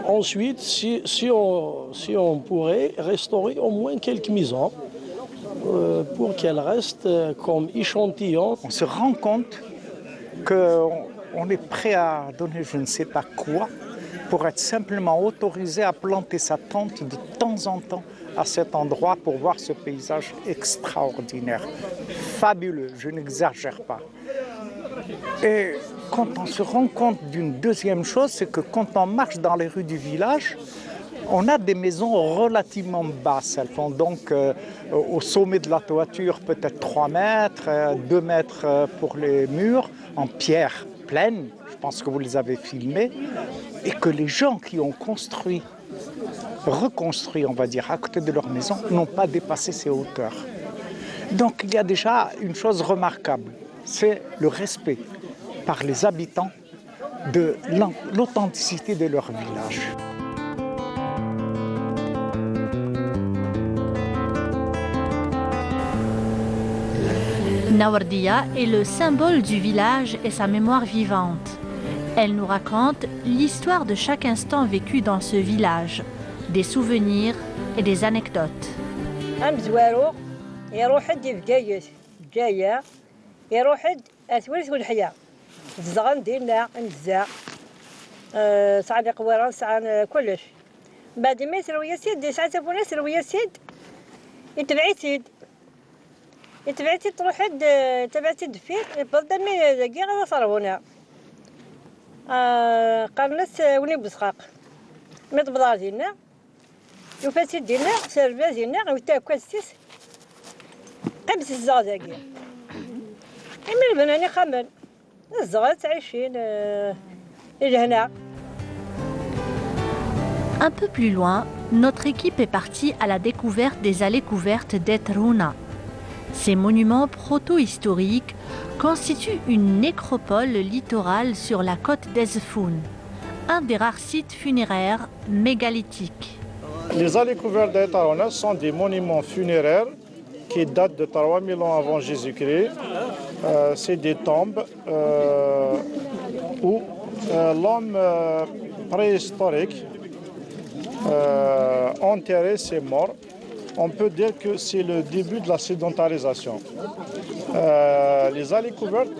Ensuite, si on pourrait restaurer au moins quelques maisons pour qu'elles restent comme échantillons. On se rend compte qu'on est prêt à donner je ne sais pas quoi pour être simplement autorisé à planter sa tente de temps en temps à cet endroit pour voir ce paysage extraordinaire, fabuleux, je n'exagère pas. Et quand on se rend compte d'une deuxième chose, c'est que quand on marche dans les rues du village, on a des maisons relativement basses. Elles font donc au sommet de la toiture peut-être 3 mètres, 2 mètres pour les murs, en pierre pleine. Je pense que vous les avez filmés. Et que les gens qui ont reconstruit, on va dire, à côté de leur maison, n'ont pas dépassé ces hauteurs. Donc il y a déjà une chose remarquable, c'est le respect par les habitants de l'authenticité de leur village. Nawardia est le symbole du village et sa mémoire vivante. Elle nous raconte l'histoire de chaque instant vécu dans ce village, des souvenirs et des anecdotes. تبعتي تروح تبعتي دفير بدل ما يلاقي غير صار هنا قال الناس وني بسخاق ما تبضار ديالنا وفاتي ديالنا سربا ديالنا وتاكل سيس قبس الزغزاقي من البناني خمل الزغز عايشين الهنا. Un peu plus loin, notre équipe est partie à la découverte des allées couvertes d'Etruna. Ces monuments proto-historiques constituent une nécropole littorale sur la côte d'Ezfoun, un des rares sites funéraires mégalithiques. Les allées couvertes d'Etruna sont des monuments funéraires qui datent de 3000 ans avant Jésus-Christ. C'est des tombes où l'homme préhistorique enterré ses morts. On peut dire que c'est le début de la sédentarisation. Les allées couvertes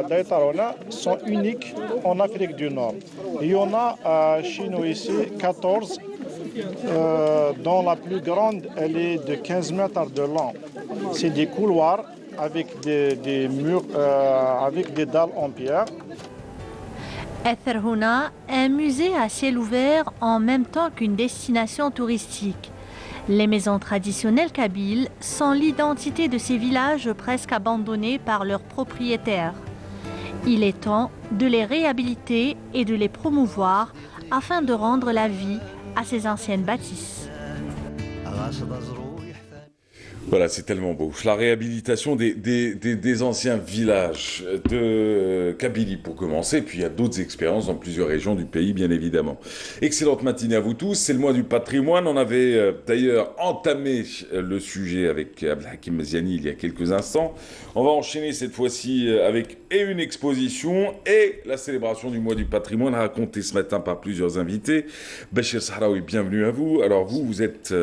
d'Etruna sont uniques en Afrique du Nord. Il y en a chez nous ici 14, dont la plus grande elle est de 15 mètres de long. C'est des couloirs avec des murs, avec des dalles en pierre. Etherhouna est un musée à ciel ouvert en même temps qu'une destination touristique. Les maisons traditionnelles kabyles sont l'identité de ces villages presque abandonnés par leurs propriétaires. Il est temps de les réhabiliter et de les promouvoir afin de rendre la vie à ces anciennes bâtisses. Voilà, c'est tellement beau. La réhabilitation des anciens villages de Kabylie pour commencer, puis il y a d'autres expériences dans plusieurs régions du pays, bien évidemment. Excellente matinée à vous tous, c'est le mois du patrimoine. On avait d'ailleurs entamé le sujet avec Abdelhakim Meziani il y a quelques instants. On va enchaîner cette fois-ci avec une exposition et la célébration du mois du patrimoine racontée ce matin par plusieurs invités. Bachir Sahraoui, bienvenue à vous. Alors vous êtes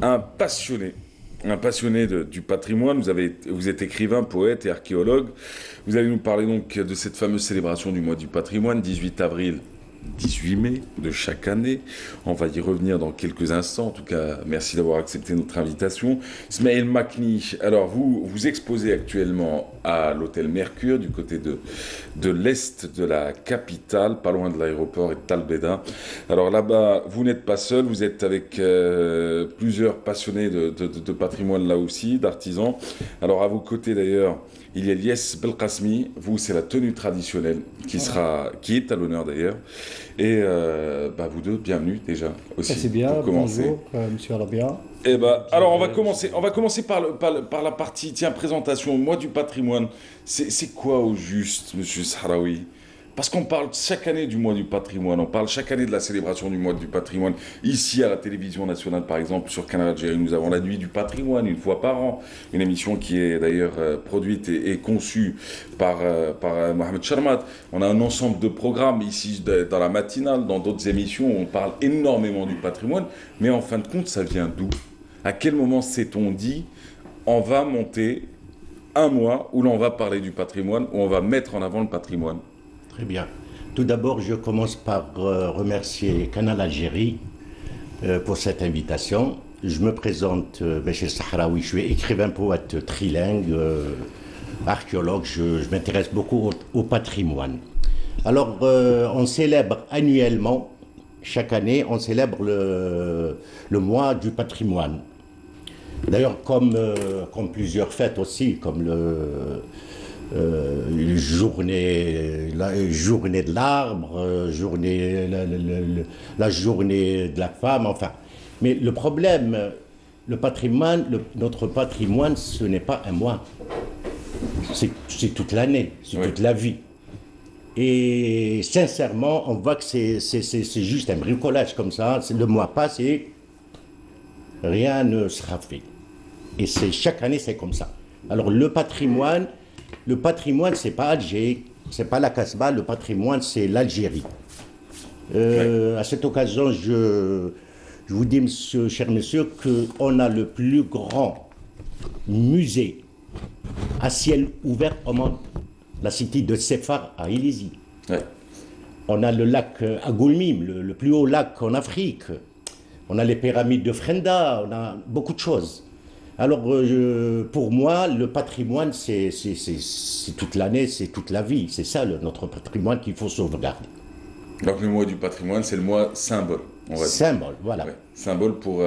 un passionné du patrimoine, vous êtes écrivain, poète et archéologue. Vous allez nous parler donc de cette fameuse célébration du mois du patrimoine, 18 avril, 18 mai de chaque année. On va y revenir dans quelques instants. En tout cas, merci d'avoir accepté notre invitation. Smaïl Makni, alors vous exposez actuellement à l'hôtel Mercure du côté de l'est de la capitale, pas loin de l'aéroport et de Talbeda. Alors là-bas, vous n'êtes pas seul, vous êtes avec plusieurs passionnés de patrimoine là aussi, d'artisans. Alors à vos côtés d'ailleurs, il y a Lies Belkacmi, vous c'est la tenue traditionnelle qui est à l'honneur d'ailleurs. Et vous deux, bienvenue déjà aussi. C'est bien, pour commencer. bonjour, monsieur Arabia. Et alors on va commencer par la partie, présentation, mois du patrimoine. C'est quoi au juste, monsieur Sahraoui? Parce qu'on parle chaque année du mois du patrimoine, on parle chaque année de la célébration du mois du patrimoine. Ici, à la télévision nationale, par exemple, sur Canal Algérie, nous avons la nuit du patrimoine, une fois par an. Une émission qui est d'ailleurs produite et conçue par Mohamed Charmat. On a un ensemble de programmes ici, dans la matinale, dans d'autres émissions, où on parle énormément du patrimoine. Mais en fin de compte, ça vient d'où? À quel moment s'est-on dit, on va monter un mois où l'on va parler du patrimoine, où on va mettre en avant le patrimoine? Très bien. Tout d'abord, je commence par remercier Canal Algérie pour cette invitation. Je me présente, Béchir Sahraoui, je suis écrivain, poète trilingue, archéologue, je m'intéresse beaucoup au patrimoine. Alors, on célèbre annuellement, chaque année, on célèbre le mois du patrimoine. D'ailleurs, comme plusieurs fêtes aussi, comme la journée de l'arbre, la journée de la femme, enfin. Mais le problème, notre patrimoine, ce n'est pas un mois. C'est toute l'année, c'est toute la vie. Et sincèrement, on voit que c'est juste un bricolage comme ça. Le mois passe et rien ne sera fait. Et chaque année, c'est comme ça. Alors le patrimoine, c'est pas Alger, c'est pas la Casbah, le patrimoine, c'est l'Algérie. À cette occasion, je vous dis, cher monsieur, qu'on a le plus grand musée à ciel ouvert au monde, la cité de Sefar à Élisie. On a le lac Agoulmim, le plus haut lac en Afrique. On a les pyramides de Frenda, on a beaucoup de choses. Alors, pour moi, le patrimoine, c'est toute l'année, c'est toute la vie. C'est ça, notre patrimoine qu'il faut sauvegarder. Donc, le mois du patrimoine, c'est le mois symbole, on va dire. Symbole, voilà. Ouais, symbole pour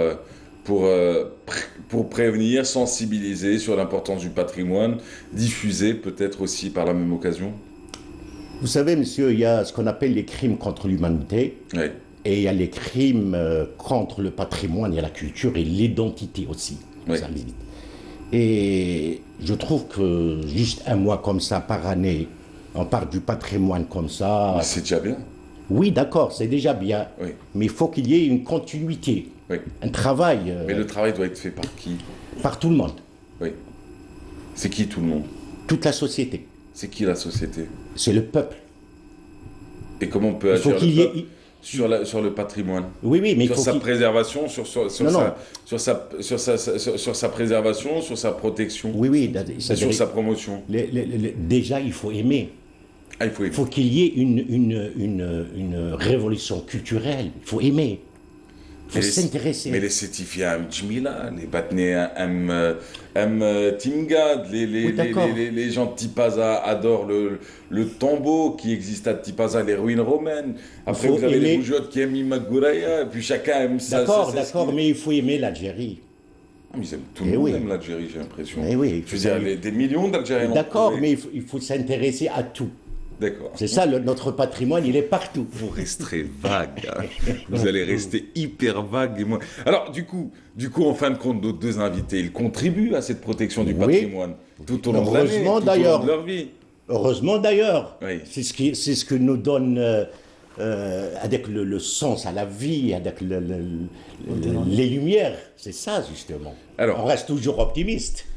prévenir, sensibiliser sur l'importance du patrimoine, diffuser peut-être aussi par la même occasion. Vous savez, monsieur, il y a ce qu'on appelle les crimes contre l'humanité. Oui. Et il y a les crimes contre le patrimoine, il y a la culture et l'identité aussi. Oui. Et je trouve que juste un mois comme ça par année, on parle du patrimoine comme ça. C'est déjà bien. Oui, d'accord, c'est déjà bien. Oui. Mais il faut qu'il y ait une continuité, un travail. Mais le travail doit être fait par qui? Par tout le monde. Oui. C'est qui tout le monde? Toute la société. C'est qui la société? C'est le peuple. Et comment on peut agir le peuple sur le patrimoine? Oui, mais sur sa préservation, sur sa préservation, sur sa protection. Oui, sur sa promotion. Déjà, il faut aimer. Ah, il faut aimer. Il faut qu'il y ait une révolution culturelle. Il faut aimer. Il faut s'intéresser. Mais les certifiés à Mjmila, les Batné à Timgad, les gens de Tipaza adorent le tombeau qui existe à Tipaza, les ruines romaines. Après, vous avez les bougeottes qui aiment Imagouraya, et puis chacun aime ça. D'accord, mais il faut aimer l'Algérie. Ah, mais tout le monde aime l'Algérie, j'ai l'impression. Oui, je veux dire, des millions d'Algériens. D'accord, mais il faut s'intéresser à tout. D'accord. C'est ça, notre patrimoine, il est partout. Vous resterez vague. Hein. Vous allez rester hyper vague. Alors, du coup, en fin de compte, nos deux invités, ils contribuent à cette protection du patrimoine tout au long de l'année, tout au long de leur vie. Heureusement d'ailleurs. Oui. C'est ce que nous donne avec le sens à la vie, avec les lumières. C'est ça, justement. Alors, on reste toujours optimiste.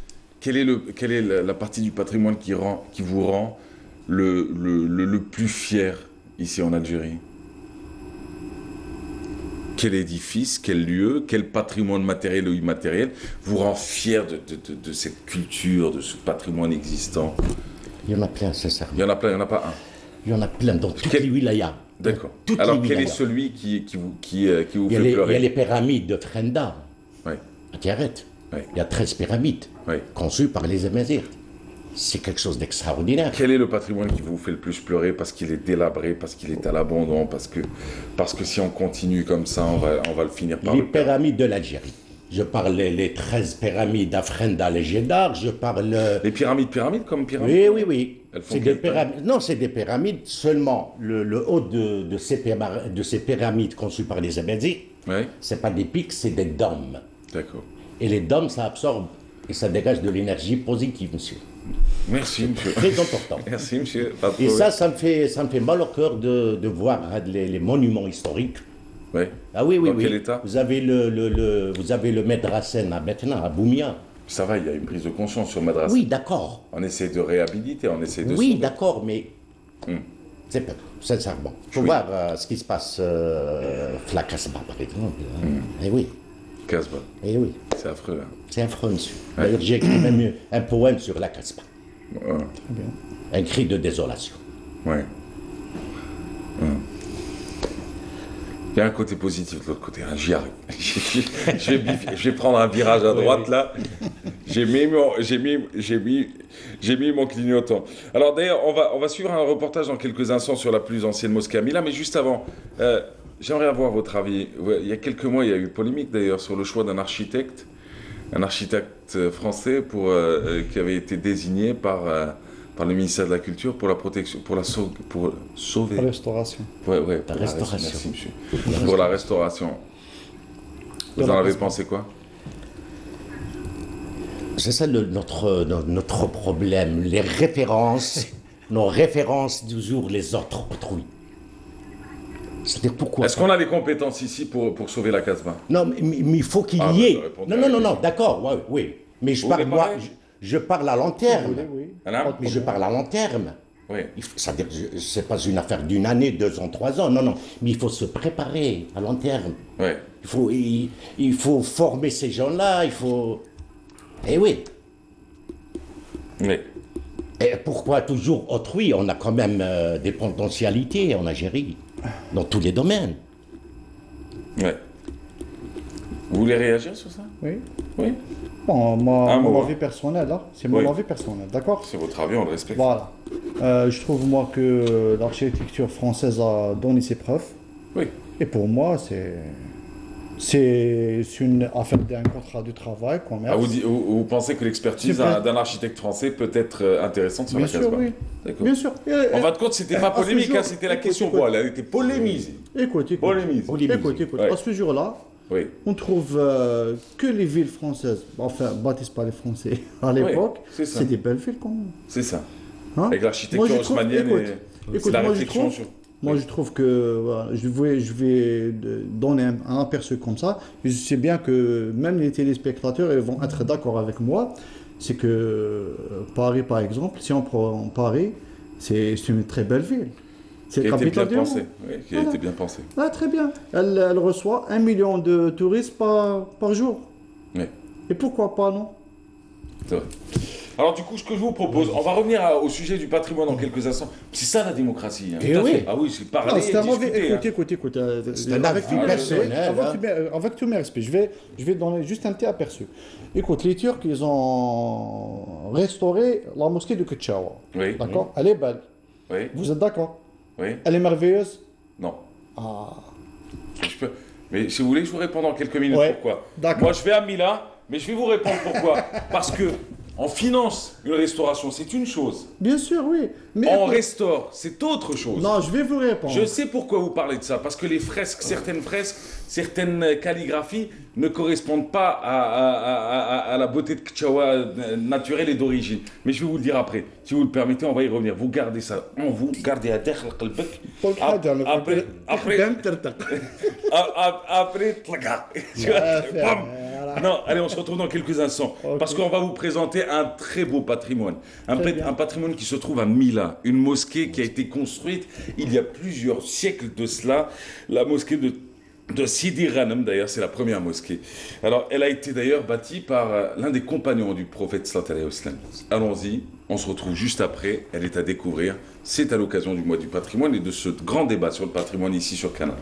Quelle est la partie du patrimoine qui vous rend le plus fier ici en Algérie? Quel édifice, quel lieu, quel patrimoine matériel ou immatériel vous rend fier de cette culture, de ce patrimoine existant? Il y en a plein, c'est ça. Il y en a plein, il n'y en a pas un. Il y en a plein dans toutes les wilayas. D'accord. Alors quel est celui qui vous fait pleurer? Il y a les pyramides de Frenda, à Tiaret. Oui. Il y a 13 pyramides conçues par les Amazirs. C'est quelque chose d'extraordinaire. Quel est le patrimoine qui vous fait le plus pleurer parce qu'il est délabré, parce qu'il est à l'abandon, parce que si on continue comme ça, on va le finir par les pyramides de l'Algérie. Je parle les 13 pyramides d'Afrenda et Gédar, je parle... Les pyramides comme pyramides? Oui, oui, oui. C'est des pyramides. Non, c'est des pyramides, seulement le haut de ces pyramides conçues par les Abédis, c'est pas des pics, c'est des dômes. D'accord. Et les dômes, ça absorbe et ça dégage de l'énergie positive, monsieur. Merci, monsieur. Très important. Merci, monsieur. Et ça me fait mal au cœur de voir les monuments historiques. Oui. Ah oui, oui, Dans oui. quel état? Vous avez le Médrassen maintenant, à Boumia. Ça va, il y a une prise de conscience sur Madrasa. Oui, d'accord. On essaie de réhabiliter, on essaie de... Oui, d'accord, mais... C'est pas sincèrement. Il faut voir ce qui se passe la Casbah, par exemple. Eh oui. Casbah. Eh oui. C'est affreux. Hein. C'est affreux, monsieur. D'ailleurs, j'ai écrit même un poème sur la Casbah. Très bien. Un cri de désolation. Oui. Il y a un côté positif de l'autre côté, hein, j'y arrive. Je vais prendre un virage à droite là. J'ai mis mon clignotant. Alors d'ailleurs, on va suivre un reportage dans quelques instants sur la plus ancienne mosquée à Mila, mais juste avant, j'aimerais avoir votre avis. Il y a quelques mois, il y a eu polémique d'ailleurs sur le choix d'un architecte français qui avait été désigné par le ministère de la Culture pour la protection, pour sauver. La restauration. Ouais, la restauration. Merci, monsieur. Pour la restauration. Vous en avez pensé quoi? C'est ça notre problème. Les références, nos références toujours les autres, autrui. C'est-à-dire pourquoi? Est-ce qu'on a les compétences ici pour sauver la Casbah? Non, mais il faut qu'il y ait. Non, d'accord, oui. Mais je parle à long terme. Mais je parle à long terme. Oui. C'est-à-dire, c'est pas une affaire d'une année, 2 ans, 3 ans. Non. Mais il faut se préparer à long terme. Oui. Il faut former ces gens-là. Il faut. Eh oui. Oui. Et pourquoi toujours autrui? On a quand même des potentialités en Algérie, dans tous les domaines. Oui. Vous voulez réagir sur ça? Oui. Oui. Bon, mon avis personnel, hein. C'est mon avis personnel, d'accord? C'est votre avis, on le respecte. Voilà. Je trouve, moi, que l'architecture française a donné ses preuves. Oui. Et pour moi, c'est une affaire d'un contrat de travail, commerce. Vous pensez que l'expertise d'un architecte français peut être intéressante sur la Casbah? Bien sûr, oui. D'accord. Bien sûr. En fin de compte, c'était pas polémique, hein, c'était la question. Elle a été polémisée. Écoute. À ce jour-là, on trouve que les villes françaises, enfin, bâties par les Français à l'époque, c'est des belles villes quand même. C'est ça. Hein? Avec l'architecture haussmannienne et la réflexion sur... Moi, je trouve que je vais donner un aperçu comme ça. Je sais bien que même les téléspectateurs ils vont être d'accord avec moi. C'est que Paris, par exemple, si on prend Paris, c'est une très belle ville. C'est la capitale du monde. Qui a été bien pensée. Ah, très bien. Elle reçoit 1 million de touristes par jour. Oui. Et pourquoi pas, non? C'est vrai. Alors du coup, ce que je vous propose, on va revenir au sujet du patrimoine dans quelques instants. C'est ça la démocratie. Hein. Et oui. Ah oui, c'est parler et discuter. Écoute. C'est un avis personnel. Avec tous mes respects, je vais donner juste un petit aperçu. Écoute, les Turcs, ils ont restauré la mosquée de Kutchawa. Oui. D'accord? Elle est belle. Oui. Vous êtes d'accord? Oui. Elle est merveilleuse? Non. Ah. Mais si vous voulez, je vous réponds dans quelques minutes pourquoi. D'accord. Moi, je vais à Mila, mais je vais vous répondre pourquoi. Parce que on finance une restauration, c'est une chose. Bien sûr, oui. Mais on restaure, c'est autre chose. Non, je vais vous répondre. Je sais pourquoi vous parlez de ça. Parce que les fresques, certaines calligraphies ne correspondent pas à la beauté de Kutchawa naturelle et d'origine. Mais je vais vous le dire après. Si vous le permettez, on va y revenir. Vous gardez ça en vous, gardez à derrière le qalbek. Après, non, allez, on se retrouve dans quelques instants. Okay. Parce qu'on va vous présenter un très beau patrimoine. Un patrimoine qui se trouve à Mila. Une mosquée qui a été construite il y a plusieurs siècles de cela. La mosquée de Sidi Ghanem, d'ailleurs, c'est la première mosquée. Alors, elle a été d'ailleurs bâtie par l'un des compagnons du prophète sallallahu alayhi wa sallam. Allons-y, on se retrouve juste après. Elle est à découvrir. C'est à l'occasion du mois du patrimoine et de ce grand débat sur le patrimoine ici sur Canal.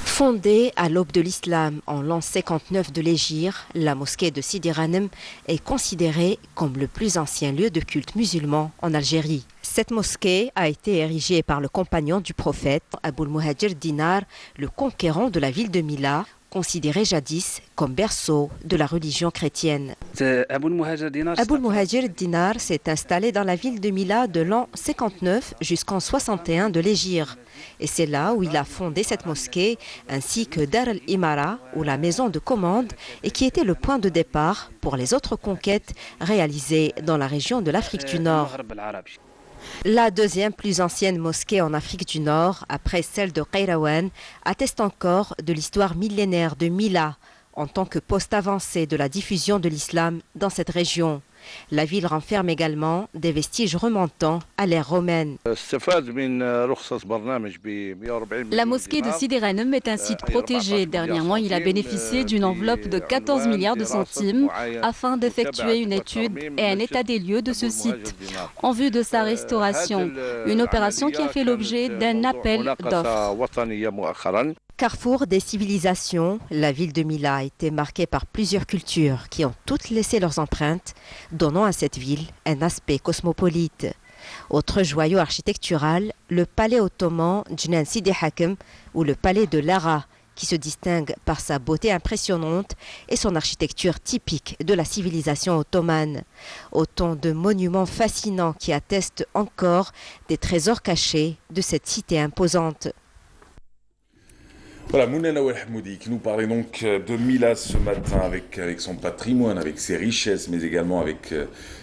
Fondée à l'aube de l'islam en l'an 59 de l'Hégire, la mosquée de Sidi Ghanem est considérée comme le plus ancien lieu de culte musulman en Algérie. Cette mosquée a été érigée par le compagnon du prophète, Aboul Muhajir Dinar, le conquérant de la ville de Mila, considéré jadis comme berceau de la religion chrétienne. Aboul Muhajir Dinar s'est installé dans la ville de Mila de l'an 59 jusqu'en 61 de l'Hégire. Et c'est là où il a fondé cette mosquée, ainsi que Dar al-Imara, ou la maison de commande, et qui était le point de départ pour les autres conquêtes réalisées dans la région de l'Afrique du Nord. La deuxième plus ancienne mosquée en Afrique du Nord, après celle de Qayrawan, atteste encore de l'histoire millénaire de Mila, en tant que poste avancé de la diffusion de l'islam dans cette région. La ville renferme également des vestiges remontant à l'ère romaine. La mosquée de Sidi Ghanem est un site protégé. Dernièrement, il a bénéficié d'une enveloppe de 14 milliards de centimes afin d'effectuer une étude et un état des lieux de ce site en vue de sa restauration. Une opération qui a fait l'objet d'un appel d'offres. Carrefour des civilisations, la ville de Mila a été marquée par plusieurs cultures qui ont toutes laissé leurs empreintes, donnant à cette ville un aspect cosmopolite. Autre joyau architectural, le palais ottoman Djnan Sidi Hakem ou le palais de Lara, qui se distingue par sa beauté impressionnante et son architecture typique de la civilisation ottomane. Autant de monuments fascinants qui attestent encore des trésors cachés de cette cité imposante. Voilà, Mounena Ouelhmoudi qui nous parlait donc de Mila ce matin avec son patrimoine, avec ses richesses, mais également avec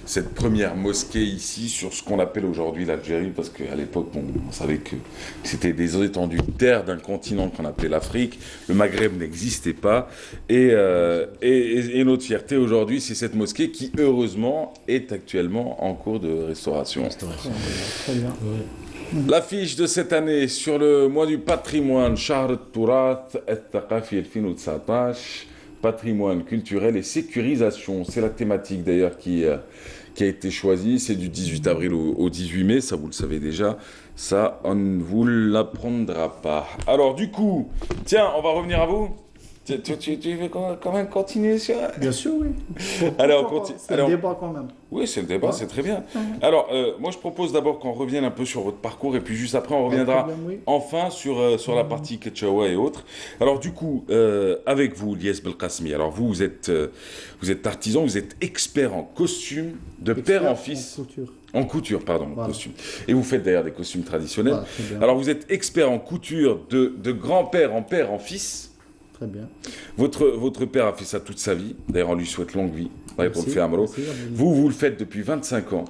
cette première mosquée ici sur ce qu'on appelle aujourd'hui l'Algérie, parce qu'à l'époque, on savait que c'était des étendues de terre d'un continent qu'on appelait l'Afrique. Le Maghreb n'existait pas. Et notre fierté aujourd'hui, c'est cette mosquée qui, heureusement, est actuellement en cours de restauration. Très bien. L'affiche de cette année sur le mois du patrimoine, Shahr al-Turath al-Thaqafi 2019, patrimoine culturel et sécurisation. C'est la thématique d'ailleurs qui a été choisie. C'est du 18 avril au 18 mai, ça vous le savez déjà. Ça, on ne vous l'apprendra pas. Alors du coup, tiens, on va revenir à vous. Tu veux quand même continuer sur... Bien sûr, oui. C'est le débat quand même. Oui, c'est le débat, c'est très bien. Alors, moi, je propose d'abord qu'on revienne un peu sur votre parcours, et puis juste après, on reviendra enfin sur la partie Ketchawa et autres. Alors, du coup, avec vous, Lies Belkacemi, alors vous êtes artisan, vous êtes expert en costume, de père en fils. En couture, pardon, voilà. Costume. Et vous faites d'ailleurs des costumes traditionnels. Voilà, alors, vous êtes expert en couture de grand-père en fils. Très bien. Votre père a fait ça toute sa vie. D'ailleurs, on lui souhaite longue vie. Vous le faites depuis 25 ans.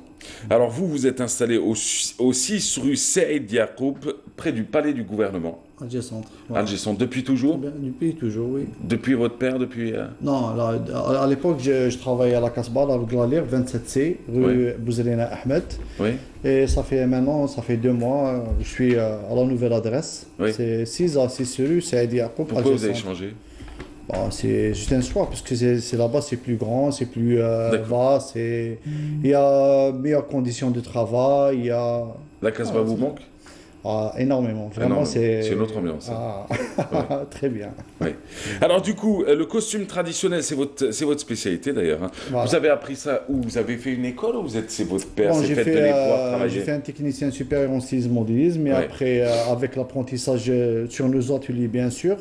Alors, vous êtes installé au 6 rue Saïd Yacoub, près du palais du gouvernement. Alger Centre. Voilà. Alger Centre, depuis toujours? Depuis toujours, oui. Depuis votre père, depuis... Non, à l'époque, je travaillais à la Casbah, à Glalir, 27C, rue Bouzerina Ahmed. Oui. Et ça fait 2 mois, je suis à la nouvelle adresse. Oui. C'est 6 rue Saïd Yacoub. Pourquoi vous avez changé? C'est juste un choix, parce que c'est là-bas, c'est plus grand, c'est plus vaste, il y a meilleures conditions de travail, il y a... La Casbah vous manque? Énormément, vraiment c'est une autre ambiance. Ouais. Très bien. Oui. Alors du coup, le costume traditionnel, c'est votre spécialité d'ailleurs. Hein. Voilà. Vous avez appris ça où? Vous avez fait une école ou c'est votre père s'est fait donner pour travailler? J'ai fait un technicien supérieur en stylisme modélisme, mais après avec l'apprentissage sur nos ateliers bien sûr.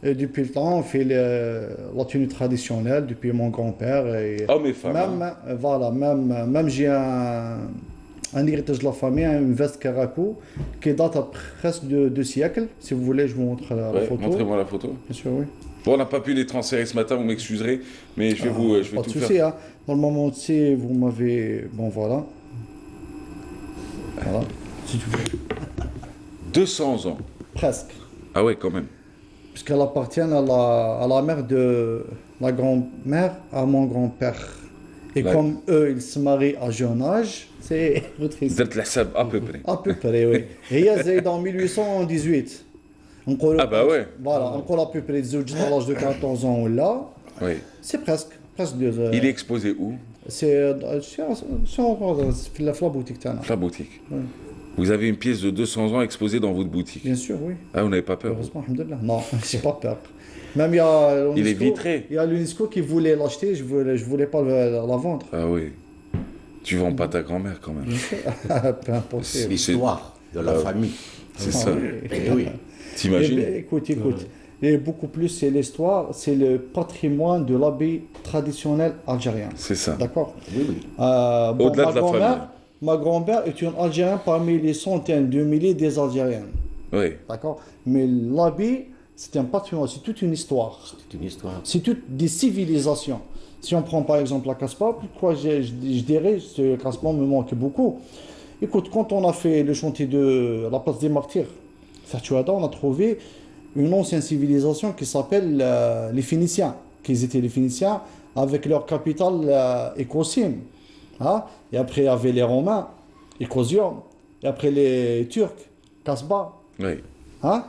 Et depuis le temps, on fait la tenue traditionnelle depuis mon grand-père. Hommes et femmes. Même j'ai un héritage de la famille, une veste Caraco qui date à presque de 2 siècles. Si vous voulez, je vous montre la photo. Montrez-moi la photo. Bien sûr, oui. Bon, on n'a pas pu les transférer ce matin, vous m'excuserez, mais je vais pas tout de souci, faire. Hein. Dans le moment où vous m'avez... Bon, voilà. Voilà, si tu veux. 200 ans. Presque. Ah ouais, quand même. Puisqu'elle appartient à la mère de la grand-mère, à mon grand-père. Et comme eux, ils se marient à jeune âge, c'est votre histoire. Vous êtes la sab à peu près. À peu près, oui. Et c'est en 1818. Ah bah ouais. Voilà, encore à peu près à l'âge de 14 ans là. Oui. C'est presque. Il est exposé où? C'est encore la boutique. La boutique. Oui. Vous avez une pièce de 200 ans exposée dans votre boutique? Bien sûr, oui. Ah, vous n'avez pas peur? Heureusement, alhamdoulilah. Non, j'ai pas peur. Même il est vitré. Il y a l'UNESCO qui voulait l'acheter, je voulais pas la vendre. Ah oui. Tu vends pas ta grand-mère quand même. Peu importe. C'est l'histoire de la famille. C'est ça. Et oui. T'imagines? Écoute. Et beaucoup plus, c'est l'histoire, c'est le patrimoine de l'habit traditionnel algérien. C'est ça. D'accord? Oui. Au-delà de la famille. Ma grand-mère est une Algérienne parmi les centaines de milliers des Algériennes. Oui. D'accord? Mais l'habit, c'est un patrimoine, c'est toute une histoire. C'est une histoire. C'est toutes des civilisations. Si on prend par exemple la Casbah, pourquoi je dirais que la Casbah me manque beaucoup. Écoute, quand on a fait le chantier de la place des Martyrs, Sertuada, on a trouvé une ancienne civilisation qui s'appelle les Phéniciens. Qu'ils étaient les Phéniciens avec leur capitale Écosim. Hein? Et après, il y avait les Romains, Écosium. Et après, les Turcs, Casbah. Oui. Hein?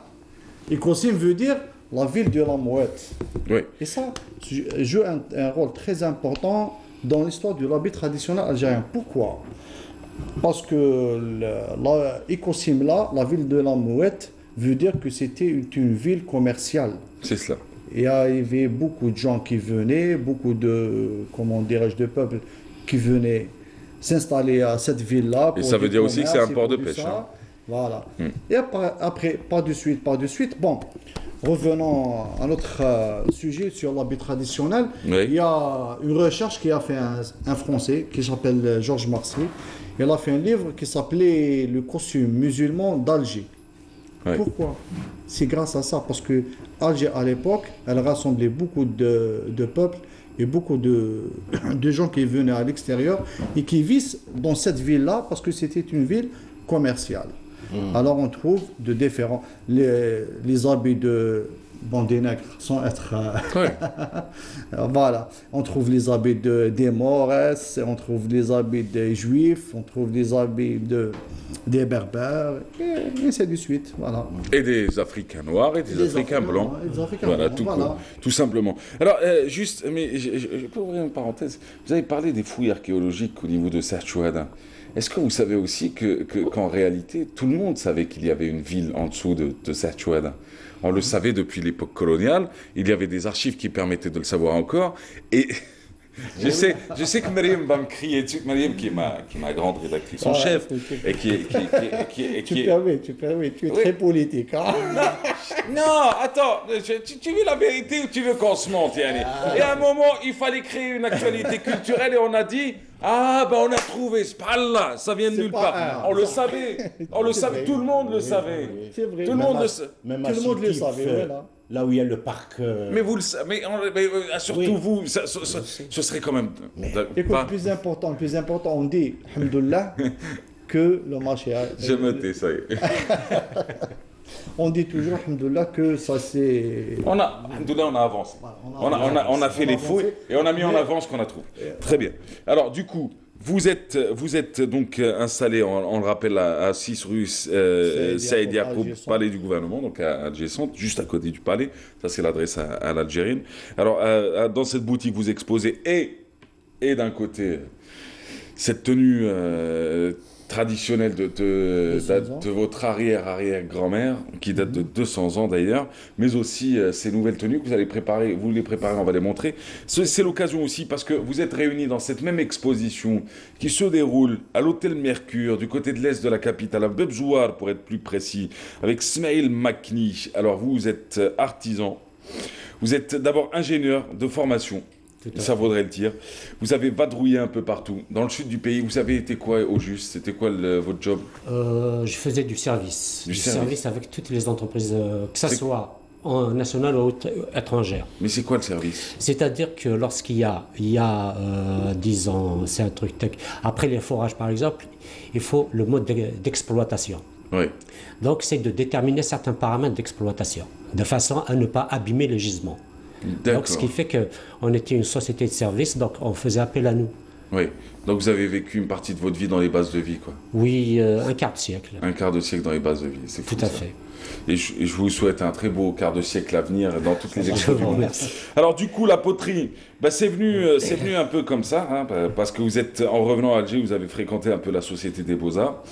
Écosim veut dire la ville de la mouette. Oui. Et ça joue un rôle très important dans l'histoire de l'habit traditionnel algérien. Pourquoi? Parce que Écosim, là, la ville de la mouette, veut dire que c'était une ville commerciale. C'est cela. Et il y avait beaucoup de gens qui venaient, beaucoup de, comment dirais-je, de peuples qui venaient s'installer à cette ville-là. Et ça veut dire aussi que c'est un port de pêche. Hein. Voilà. Et après, pas de suite. Bon, revenons à notre sujet sur l'habit traditionnel. Oui. Il y a une recherche qui a fait un Français qui s'appelle Georges Marcy. Il a fait un livre qui s'appelait Le costume musulman d'Alger. Oui. Pourquoi? C'est grâce à ça, parce que Alger à l'époque, elle rassemblait beaucoup de peuples et beaucoup de gens qui venaient à l'extérieur et qui vivent dans cette ville-là parce que c'était une ville commerciale. Alors on trouve de différents... Les habits de des nègres sans être... Voilà. On trouve les habits des Maures, on trouve les habits des Juifs, on trouve les habits des Berbères, et ainsi de suite. Voilà. Et des Africains noirs et des Africains blancs. Voilà, tout simplement. Alors, juste, mais je peux ouvrir une parenthèse. Vous avez parlé des fouilles archéologiques au niveau de Sertuada. Est-ce que vous savez aussi qu'en réalité, tout le monde savait qu'il y avait une ville en dessous de Sertuada? On le savait depuis l'époque coloniale. Il y avait des archives qui permettaient de le savoir encore. Et je sais que Mariam va me crier dessus. Mariam, qui est ma grande rédactrice en chef, et Tu permets, tu es très politique. Hein? Non, attends, tu veux la vérité ou tu veux qu'on se mente, Yannick? Et à un moment, il fallait créer une actualité culturelle et on a dit... Ah, ben on a trouvé, c'est pas là, ça vient de nulle part. On le savait, tout le monde le savait. C'est vrai. Tout le monde le savait. Tout le monde le savait, voilà. Là où il y a le parc... Mais vous le savez, surtout vous, ce serait quand même... Écoute, plus important, on dit, alhamdoulilah, que le marché... J'ai noté, ça y est. On dit toujours, alhamdoulilah, que ça c'est... Alhamdoulilah, on a avancé. On a fait les fouilles et on a mis en avant ce qu'on a trouvé. Très bien. Alors, du coup, vous êtes donc installé, on le rappelle, à 6 rue Saïd Yacoub, palais du gouvernement, donc adjacente, juste à côté du palais. Ça, c'est l'adresse à l'Algérienne. Alors, dans cette boutique, vous exposez et d'un côté, cette tenue... traditionnelle de votre arrière-grand-mère, qui date de 200 ans d'ailleurs, mais aussi ces nouvelles tenues que vous les préparez, on va les montrer. C'est l'occasion aussi parce que vous êtes réunis dans cette même exposition qui se déroule à l'hôtel Mercure, du côté de l'est de la capitale, à Bebjouar pour être plus précis, avec Smaïl Makni. Alors vous êtes artisan, vous êtes d'abord ingénieur de formation. Ça vaudrait le dire. Vous avez vadrouillé un peu partout. Dans le sud du pays, vous avez été quoi au juste? C'était quoi votre job? Je faisais du service. Du service avec toutes les entreprises, que ce soit nationales ou étrangères. Mais c'est quoi le service? C'est-à-dire que lorsqu'il y a disons, c'est un truc après les forages par exemple, il faut le mode d'exploitation. Oui. Donc c'est de déterminer certains paramètres d'exploitation, de façon à ne pas abîmer le gisement. Donc, ce qui fait qu'on était une société de service, donc on faisait appel à nous. Oui, donc vous avez vécu une partie de votre vie dans les bases de vie, quoi. Oui, un quart de siècle. Un quart de siècle dans les bases de vie, c'est fou. Tout à fait. Et je vous souhaite un très beau quart de siècle à venir dans toutes les Je expos du vous monde. remercie. Alors du coup, la poterie, bah, c'est venu un peu comme ça, hein, parce que vous êtes, en revenant à Alger, vous avez fréquenté un peu la Société des Beaux-Arts.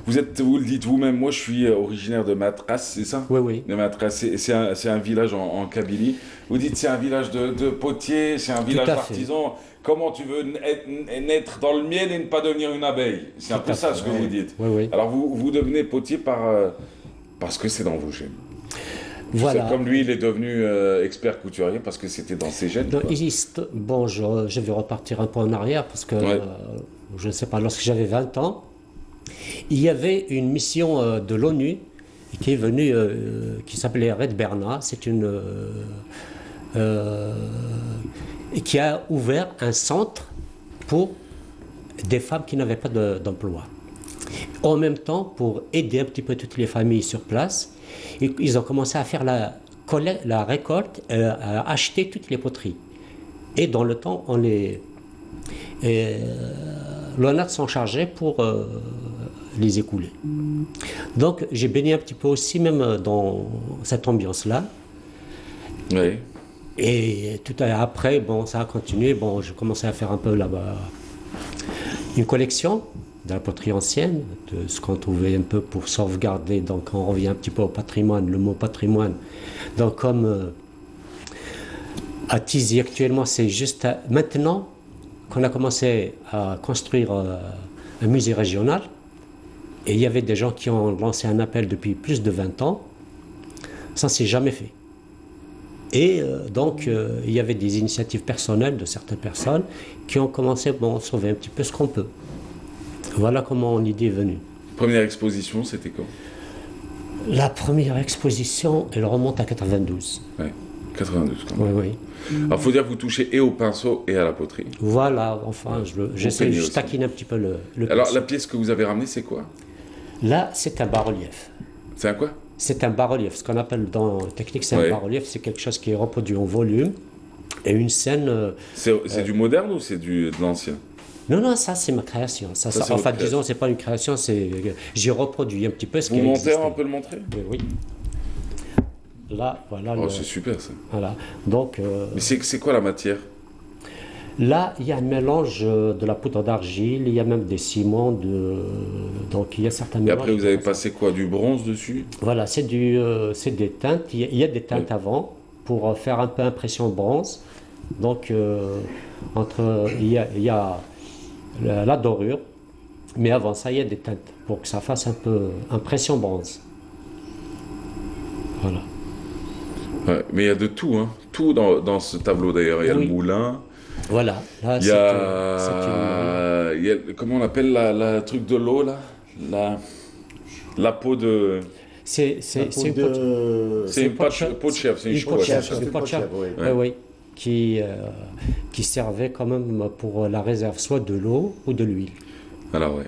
Vous le dites vous-même, moi je suis originaire de Matras, c'est ça? Oui, oui. De Matras, c'est un village en Kabylie. Vous dites c'est un village de potiers, c'est un village à fait. d'artisans. Comment tu veux naître dans le miel et ne pas devenir une abeille? C'est un peu ça ce que vous dites. Oui, oui. Alors vous devenez potier parce que c'est dans vos gènes. Voilà. Comme lui, il est devenu expert couturier parce que c'était dans ses gènes. Bon, je vais repartir un peu en arrière parce que, je ne sais pas, lorsque j'avais 20 ans, il y avait une mission de l'ONU qui est venue, qui s'appelait Red Berna. C'est qui a ouvert un centre pour des femmes qui n'avaient pas d'emploi. En même temps, pour aider un petit peu toutes les familles sur place, ils ont commencé à faire la récolte, à acheter toutes les poteries. Et dans le temps, l'ONAT s'en chargeait pour les écouler. Donc j'ai baigné un petit peu aussi même dans cette ambiance-là. Oui. Et tout après, bon, ça a continué. Bon, j'ai commencé à faire un peu là-bas une collection de la poterie ancienne, de ce qu'on trouvait un peu pour sauvegarder. Donc on revient un petit peu au patrimoine, le mot patrimoine. Donc comme à Tizi actuellement, c'est juste maintenant qu'on a commencé à construire un musée régional. Et il y avait des gens qui ont lancé un appel depuis plus de 20 ans. Ça ne s'est jamais fait. Et donc, il y avait des initiatives personnelles de certaines personnes qui ont commencé à sauver un petit peu ce qu'on peut. Voilà comment l'idée est venue. Première exposition, c'était quand? La première exposition, elle remonte à 92. Oui, 92 quand même. Oui, oui. Alors, il faut dire que vous touchez et au pinceau et à la poterie. Voilà, enfin, j'essaie de taquiner un petit peu le Alors, pinceau. la pièce que vous avez ramenée, c'est quoi? Là, c'est un bas-relief. C'est un quoi? C'est un bas-relief. Ce qu'on appelle dans la technique, c'est un bas-relief. C'est quelque chose qui est reproduit en volume. Et une scène... c'est du moderne ou c'est de l'ancien? Non, ça c'est ma création. Enfin, disons, c'est pas une création, j'ai reproduit un petit peu ce qui existait. On peut le montrer? Oui. Là, voilà. C'est super ça. Voilà. Donc, mais c'est quoi la matière? Là, il y a un mélange de la poudre d'argile, il y a même des ciments, donc il y a certains mélanges. Et après, vous avez passé quoi? Du bronze dessus? Voilà, c'est des teintes. Il y a des teintes avant pour faire un peu impression bronze. Donc, il y a la dorure, mais avant ça, il y a des teintes pour que ça fasse un peu impression bronze. Voilà. Ouais, mais il y a de tout, hein. Tout dans ce tableau d'ailleurs. Il y a le moulin. Voilà. Là, il y a comment on appelle la truc de l'eau là, la peau de. C'est une peau de chèvre. C'est une peau de chèvre. Oui. Qui servait quand même pour la réserve soit de l'eau ou de l'huile. Alors ouais.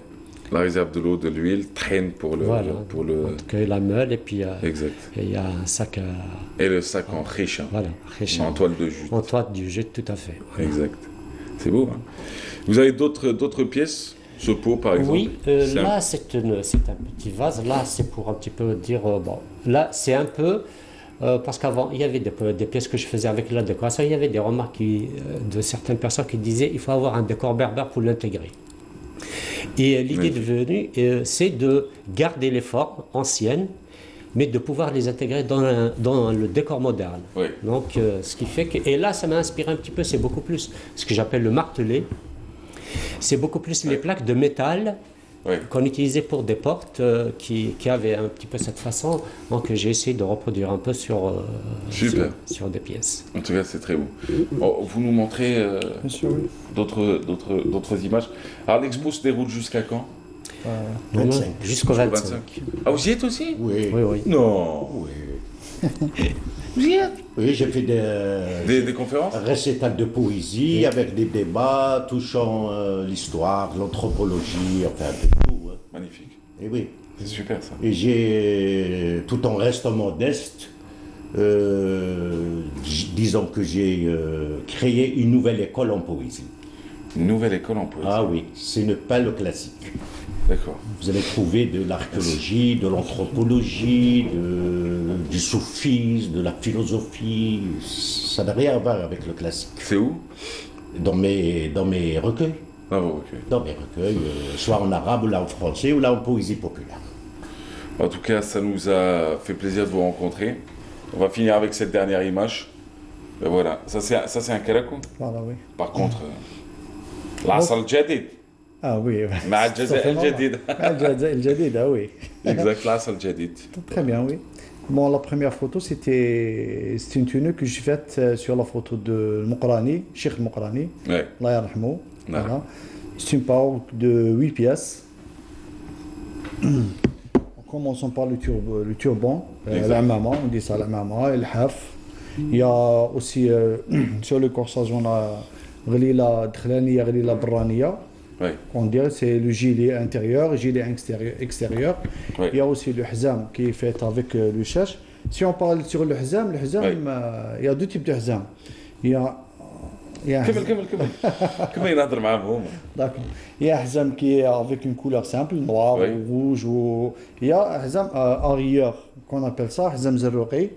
La réserve de l'eau, de l'huile, traîne pour le... Voilà, la meule et puis il y a un sac... Et le sac en réchin. Voilà, réchin. En toile de jute. En toile de jute, tout à fait. Voilà. Exact. C'est beau, hein. Vous avez d'autres pièces? Ce pot, par exemple? Oui, là, c'est un petit vase. Là, c'est pour un petit peu dire... là, c'est un peu... parce qu'avant, il y avait des pièces que je faisais avec la décoration. Il y avait des remarques de certaines personnes qui disaient qu'il faut avoir un décor berbère pour l'intégrer. Et l'idée devenue, c'est de garder les formes anciennes, mais de pouvoir les intégrer dans le décor moderne. Oui. Donc, ce qui fait que... Et là, ça m'a inspiré un petit peu, c'est beaucoup plus ce que j'appelle le martelé. C'est beaucoup plus les plaques de métal qu'on utilisait pour des portes qui avaient un petit peu cette façon. Donc, j'ai essayé de reproduire un peu sur des pièces. En tout cas, c'est très beau. Vous nous montrez d'autres images. Alors, l'expo se déroule jusqu'à quand? 25. Jusqu'au 25. Ah, vous y êtes aussi? Oui. Non. Oui. Vous y êtes? Oui, j'ai fait des conférences? Récitals de poésie avec des débats touchant l'histoire, l'anthropologie, enfin un peu tout. Hein. Magnifique. Et oui. C'est super ça. Et j'ai, tout en restant modeste, disons que j'ai créé une nouvelle école en poésie. Une nouvelle école en poésie? Ah oui, ce n'est pas le classique. D'accord. Vous allez trouver de l'archéologie, de l'anthropologie, du soufisme, de la philosophie. Ça n'a rien à voir avec le classique. C'est où? Dans mes recueils. Dans vos recueils. Dans mes recueils, soit en arabe, ou là en français, ou là en poésie populaire. En tout cas, ça nous a fait plaisir de vous rencontrer. On va finir avec cette dernière image. Ben voilà, ça c'est un Karakou. Voilà, oui. Par contre, l'Asr al-Jadid. Ah oui. مع الجزائر الجديدة. الجديدة, oui. Exact, l'Asr al-Jadid. Très bien, oui. Bon, la première photo, c'était une tenue que j'ai faite sur la photo de Mokrani, Cheikh Mokrani. Ouais. Allah yarhamou. Voilà. C'est une parole de 8 pièces. Commençons par le turban, l'amama, on dit ça l'amama, et le haf. Il y a aussi sur le corsage, on a Ghlila Dkhlaniya, Ghlila Braniya. On dirait c'est le gilet intérieur, gilet extérieur. Il y a aussi le hzam qui est fait avec le cherche. Si on parle sur le hzam, il y a deux types de hzam. Il y a Comment il نهضر معاهم هما. D'accord. Il y a un qui est avec une couleur simple, noir ou rouge. Il y a un arrière qu'on appelle ça, Hazam Zarrouqi.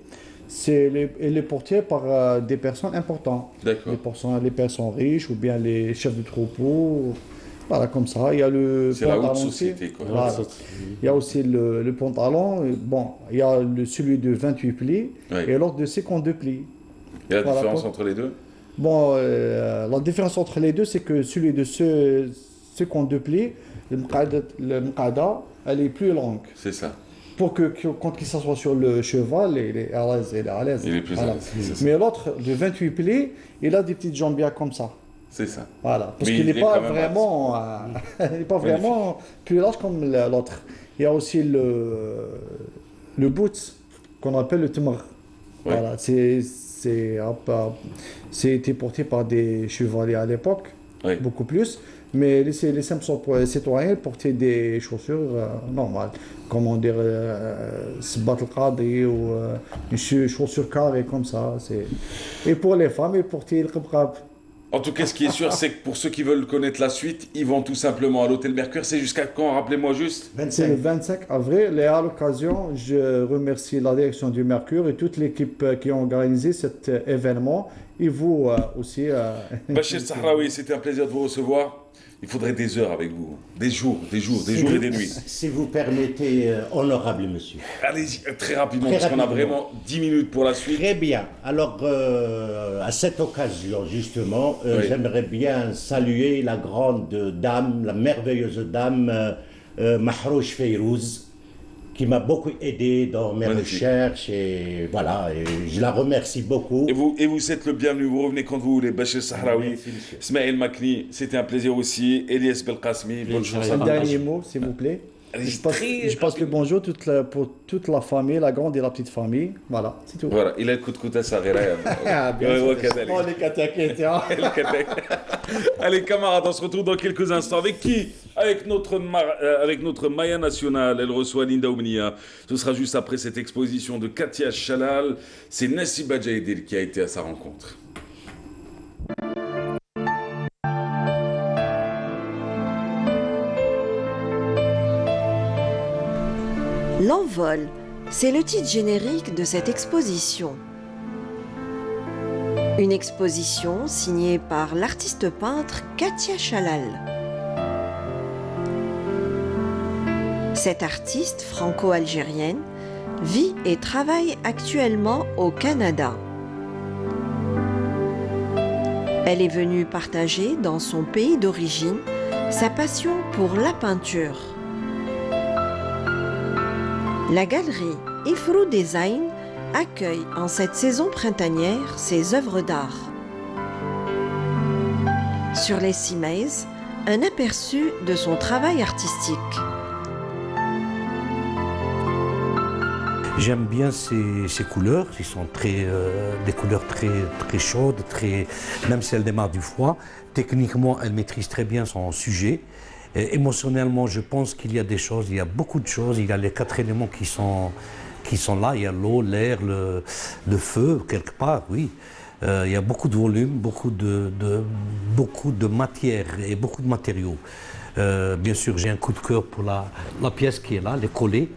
Il est porté par des personnes importantes. Les personnes riches ou bien les chefs de troupeau. Voilà, comme ça. Il y a le pantalon aussi. Voilà. Il y a aussi le pantalon. Bon, il y a celui de 28 plis et l'autre de 52 plis. Il y a la différence entre les deux? Bon, la différence entre les deux, c'est que celui de 52 plis, le mqada, elle est plus longue. C'est ça. Pour que quand il s'assoit sur le cheval, il est à l'aise. Il est plus à l'aise. Mais l'autre, de 28 plis, il a des petites jambes bien comme ça. C'est ça. Voilà. Parce qu'il n'est pas vraiment, plus large comme l'autre. Il y a aussi le boot, qu'on appelle le temr. Voilà. C'est été porté par des chevaliers à l'époque, beaucoup plus. Mais les simples citoyens portaient des chaussures normales, comme on dirait Sbat al-Qadi ou une chaussure carrée comme ça. Et pour les femmes, ils portaient le qibqab. En tout cas, ce qui est sûr, c'est que pour ceux qui veulent connaître la suite, ils vont tout simplement à l'Hôtel Mercure. C'est jusqu'à quand? Rappelez-moi juste. C'est le 25 avril. Et à l'occasion, je remercie la direction du Mercure et toute l'équipe qui a organisé cet événement. Et vous aussi. Bachir Sahraoui, c'était un plaisir de vous recevoir. Il faudrait des heures avec vous, des jours et des nuits. Si vous permettez, honorable monsieur. Allez-y, très rapidement, parce qu'on a vraiment 10 minutes pour la suite. Très bien. Alors, à cette occasion, justement, j'aimerais bien saluer la grande dame, la merveilleuse dame Mahrouch Feyrouz, qui m'a beaucoup aidé dans mes recherches, et voilà, et je la remercie beaucoup. Et vous êtes le bienvenu, vous revenez quand vous voulez. Bachir Sahraoui, Ismaël Makni, c'était un plaisir aussi. Elias Belkacemi, bonne chance. Un dernier mot, s'il vous plaît. Je passe le bonjour pour toute la famille, la grande et la petite famille. Voilà, c'est tout. Voilà, il a le coup de couteau à Sarira. Allez, camarades, on se retrouve dans quelques instants. Avec qui? Avec notre Maya nationale. Elle reçoit Linda Oumnia. Ce sera juste après cette exposition de Katia Chalal. C'est Nassiba Jaïdil qui a été à sa rencontre. L'envol, c'est le titre générique de cette exposition. Une exposition signée par l'artiste peintre Katia Chalal. Cette artiste franco-algérienne vit et travaille actuellement au Canada. Elle est venue partager dans son pays d'origine sa passion pour la peinture. La galerie Ifrou Design accueille en cette saison printanière ses œuvres d'art. Sur les Simaises, un aperçu de son travail artistique. J'aime bien ces couleurs, qui sont des couleurs très chaudes, même si elle démarre du froid. Techniquement, elle maîtrise très bien son sujet. Émotionnellement, je pense qu'il y a des choses, il y a beaucoup de choses. Il y a les 4 éléments qui sont là. Il y a l'eau, l'air, le feu, quelque part, oui. Il y a beaucoup de volume, beaucoup de matière et beaucoup de matériaux. Bien sûr, j'ai un coup de cœur pour la pièce qui est là, les collés.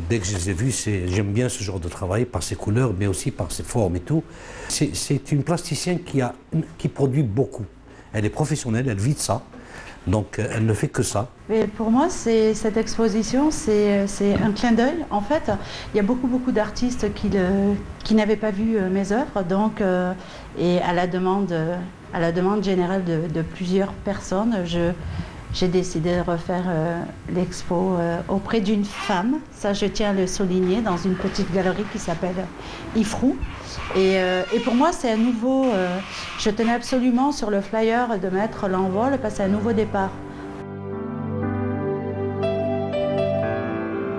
Dès que je les ai vus, j'aime bien ce genre de travail par ses couleurs, mais aussi par ses formes et tout. C'est une plasticienne qui produit beaucoup. Elle est professionnelle, elle vit de ça, donc elle ne fait que ça. Mais pour moi, cette exposition, c'est un clin d'œil. En fait, il y a beaucoup d'artistes qui n'avaient pas vu mes œuvres, donc, et à la demande générale de plusieurs personnes, j'ai décidé de refaire l'expo auprès d'une femme. Ça, je tiens à le souligner, dans une petite galerie qui s'appelle Ifrou. Et pour moi, c'est un nouveau... je tenais absolument sur le flyer de mettre l'envol parce que c'est un nouveau départ.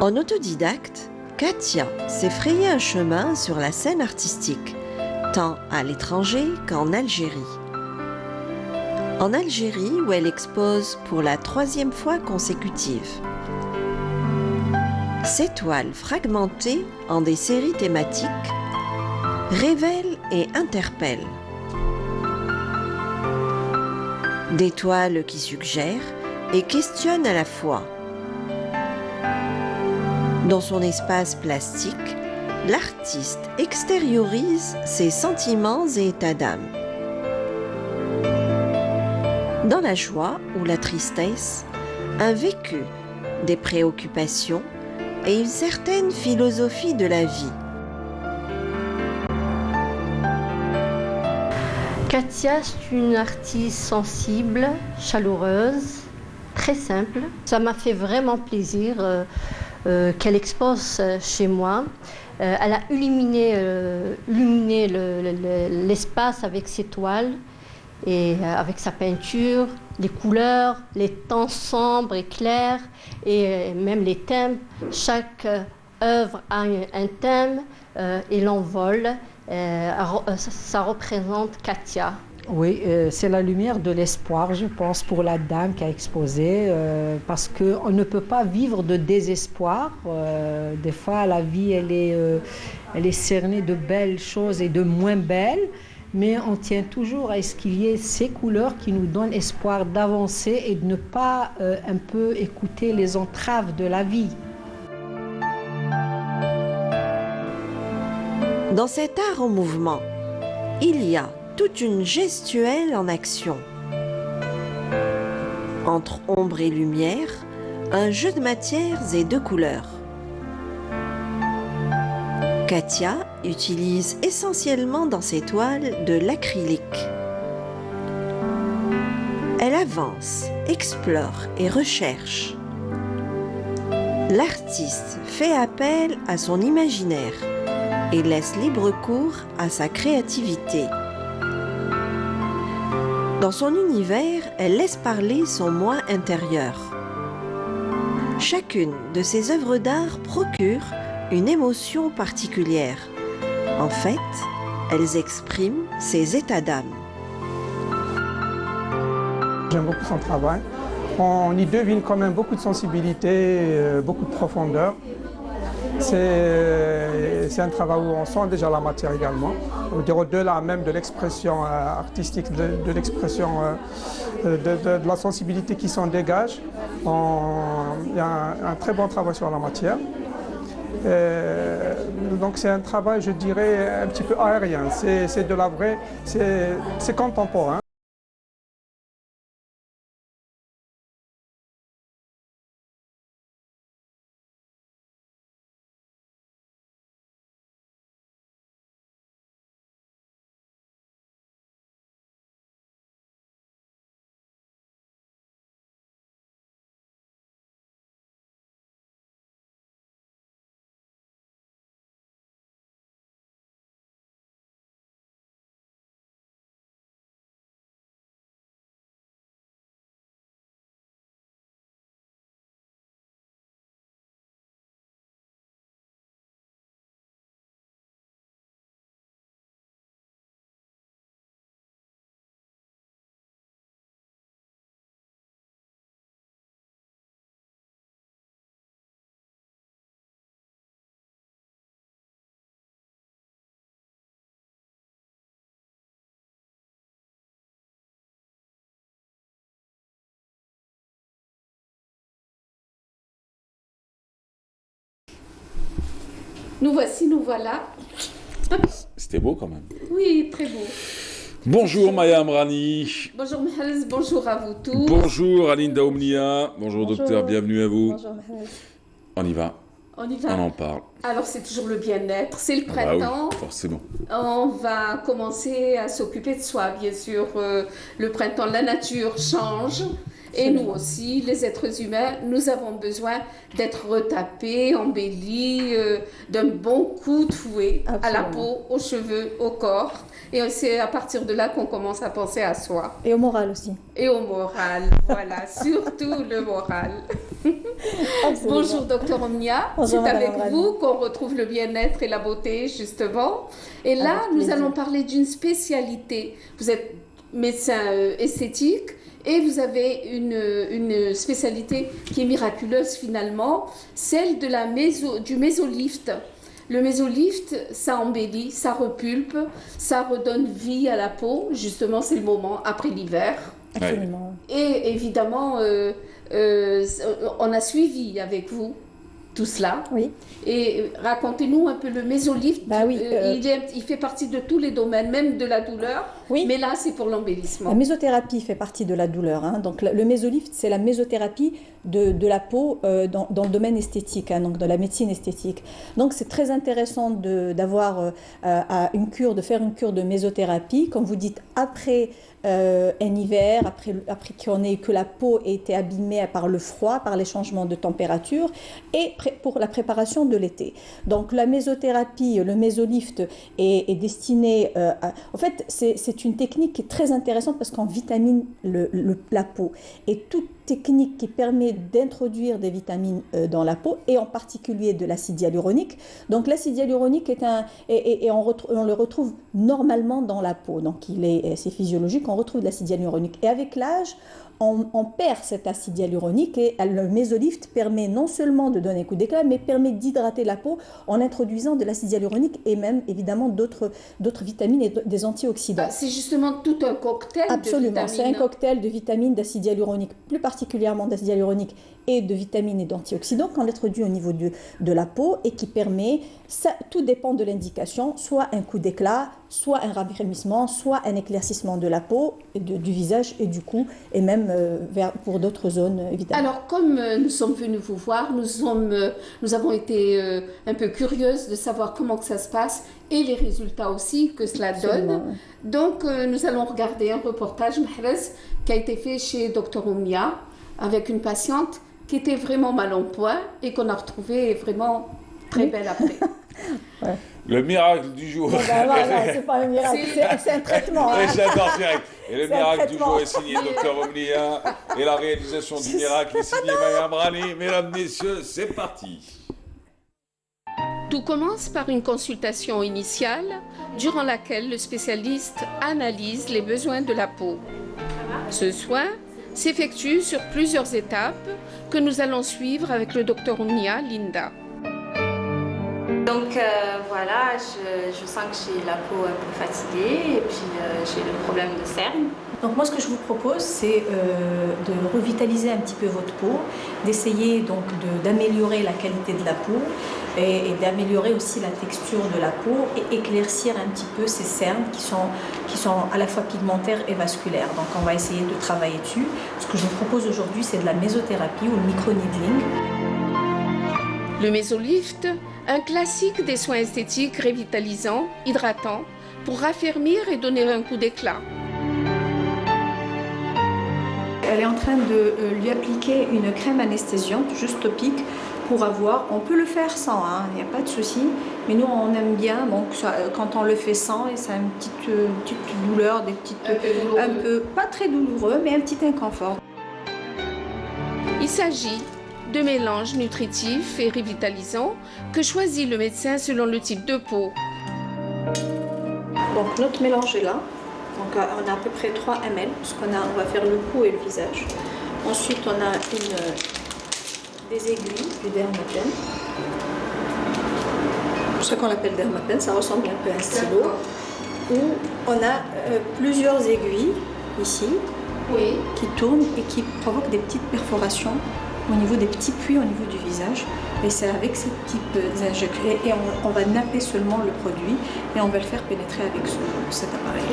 En autodidacte, Katia s'est frayé un chemin sur la scène artistique, tant à l'étranger qu'en Algérie. En Algérie, où elle expose pour la 3e fois consécutive. Ces toiles fragmentées en des séries thématiques révèlent et interpellent. Des toiles qui suggèrent et questionnent à la fois. Dans son espace plastique, l'artiste extériorise ses sentiments et états d'âme. Dans la joie ou la tristesse, un vécu, des préoccupations et une certaine philosophie de la vie. Katia, c'est une artiste sensible, chaleureuse, très simple. Ça m'a fait vraiment plaisir qu'elle expose chez moi. Elle a illuminé l'espace avec ses toiles et avec sa peinture, les couleurs, les tons sombres et clairs et même les thèmes. Chaque œuvre a un thème et l'envol. Ça représente Katia. Oui, c'est la lumière de l'espoir, je pense, pour la dame qui a exposé, parce qu'on ne peut pas vivre de désespoir. Des fois, la vie, elle est cernée de belles choses et de moins belles, mais on tient toujours à ce qu'il y ait ces couleurs qui nous donnent espoir d'avancer et de ne pas un peu écouter les entraves de la vie. Dans cet art en mouvement, il y a toute une gestuelle en action. Entre ombre et lumière, un jeu de matières et de couleurs. Katia utilise essentiellement dans ses toiles de l'acrylique. Elle avance, explore et recherche. L'artiste fait appel à son imaginaire et laisse libre cours à sa créativité. Dans son univers, elle laisse parler son moi intérieur. Chacune de ses œuvres d'art procure une émotion particulière. En fait, elles expriment ses états d'âme. J'aime beaucoup son travail. On y devine quand même beaucoup de sensibilité, beaucoup de profondeur. C'est un travail où on sent déjà la matière également. Au-delà même de l'expression artistique, de l'expression de la sensibilité qui s'en dégage, il y a un très bon travail sur la matière. Donc c'est un travail, je dirais, un petit peu aérien. C'est de la vraie, c'est contemporain. Nous voici, nous voilà. C'était beau quand même. Oui, très beau. Bonjour Maya Amrani. Bonjour Mahrez, bonjour à vous tous. Bonjour Alinda Oumnia. Bonjour docteur, bienvenue à vous. Bonjour Mahrez. On y va. On y va. On en parle. Alors c'est toujours le bien-être, c'est le Ah printemps. bah oui, forcément. On va commencer à s'occuper de soi, bien sûr. Le printemps, la nature change. Et nous aussi, les êtres humains, nous avons besoin d'être retapés, embellis, d'un bon coup de fouet à la peau, aux cheveux, au corps. Et c'est à partir de là qu'on commence à penser à soi. Et au moral aussi. Et au moral, voilà, surtout le moral. Bonjour Docteur Oumnia, c'est avec vous qu'on retrouve le bien-être et la beauté justement. Et là, nous allons parler d'une spécialité. Vous êtes médecin esthétique et vous avez une spécialité qui est miraculeuse finalement, celle de du mésolift. Le mésolift, ça embellit, ça repulpe, ça redonne vie à la peau. Justement, c'est le moment après l'hiver. Absolument. Et évidemment, on a suivi avec vous tout cela. Oui. Et racontez-nous un peu le mésolift. Bah oui, il fait partie de tous les domaines, même de la douleur. Oui. Mais là, c'est pour l'embellissement. La mésothérapie fait partie de la douleur. Hein. Donc le mésolift, c'est la mésothérapie de la peau dans le domaine esthétique, hein, donc de la médecine esthétique. Donc c'est très intéressant d'avoir une cure, de faire une cure de mésothérapie, comme vous dites, après un hiver, après que la peau ait été abîmée par le froid, par les changements de température, et pour la préparation de l'été. Donc la mésothérapie, le mésolift est destiné en fait, c'est une technique qui est très intéressante parce qu'on vitamine la peau. Et toute technique qui permet d'introduire des vitamines dans la peau, et en particulier de l'acide hyaluronique. Donc l'acide hyaluronique on le retrouve normalement dans la peau. Donc c'est physiologique, on retrouve de l'acide hyaluronique. Et avec l'âge, on perd cet acide hyaluronique, et le mésolift permet non seulement de donner un coup d'éclat, mais permet d'hydrater la peau en introduisant de l'acide hyaluronique et même évidemment d'autres vitamines et des antioxydants. C'est justement tout un cocktail. Absolument, c'est un cocktail de vitamines, d'acide hyaluronique, plus particulièrement d'acide hyaluronique et de vitamines et d'antioxydants qu'on introduit au niveau de la peau et qui permet, tout dépend de l'indication, soit un coup d'éclat, soit un rafraîchissement, soit un éclaircissement de la peau, du visage et du cou, et même pour d'autres zones évidemment. Alors comme nous sommes venus vous voir, nous avons été un peu curieuses de savoir comment que ça se passe et les résultats aussi que cela donne. Donc nous allons regarder un reportage Mahrez, qui a été fait chez Dr Oumnia avec une patiente qui était vraiment mal en point et qu'on a retrouvé vraiment très belle après. Ouais. Le miracle du jour. Voilà, c'est pas un miracle, c'est un traitement. Hein. J'adore direct. Et le miracle du jour est signé Dr Oumnia et la réalisation du miracle est signée Maya Amrani. Mesdames, messieurs, c'est parti. Tout commence par une consultation initiale durant laquelle le spécialiste analyse les besoins de la peau. Ce soin s'effectue sur plusieurs étapes que nous allons suivre avec le Dr Oumnia, Linda. Donc voilà, je sens que j'ai la peau un peu fatiguée et puis j'ai le problème de cerne. Donc moi ce que je vous propose c'est de revitaliser un petit peu votre peau, d'essayer donc d'améliorer la qualité de la peau et d'améliorer aussi la texture de la peau et éclaircir un petit peu ces cernes qui sont à la fois pigmentaires et vasculaires. Donc on va essayer de travailler dessus. Ce que je vous propose aujourd'hui c'est de la mésothérapie ou le micro-needling. Le mésolift, un classique des soins esthétiques révitalisants, hydratants, pour raffermir et donner un coup d'éclat. Elle est en train de lui appliquer une crème anesthésiante, juste topique, pour avoir, on peut le faire sans, hein, il n'y a pas de souci, mais nous on aime bien, donc quand on le fait sans, et ça a une petite douleur, un peu, pas très douloureux, mais un petit inconfort. Il s'agit de mélanges nutritifs et revitalisants que choisit le médecin selon le type de peau. Donc notre mélange est là. Donc on a à peu près 3 ml, parce on va faire le cou et le visage. Ensuite on a des aiguilles du dermapen. C'est pour ça qu'on l'appelle dermapen, ça ressemble un peu à un stylo. Où on a plusieurs aiguilles ici, qui tournent et qui provoquent des petites perforations au niveau des petits puits au niveau du visage. Et c'est avec ces petites injections, et on va napper seulement le produit et on va le faire pénétrer avec cet appareil.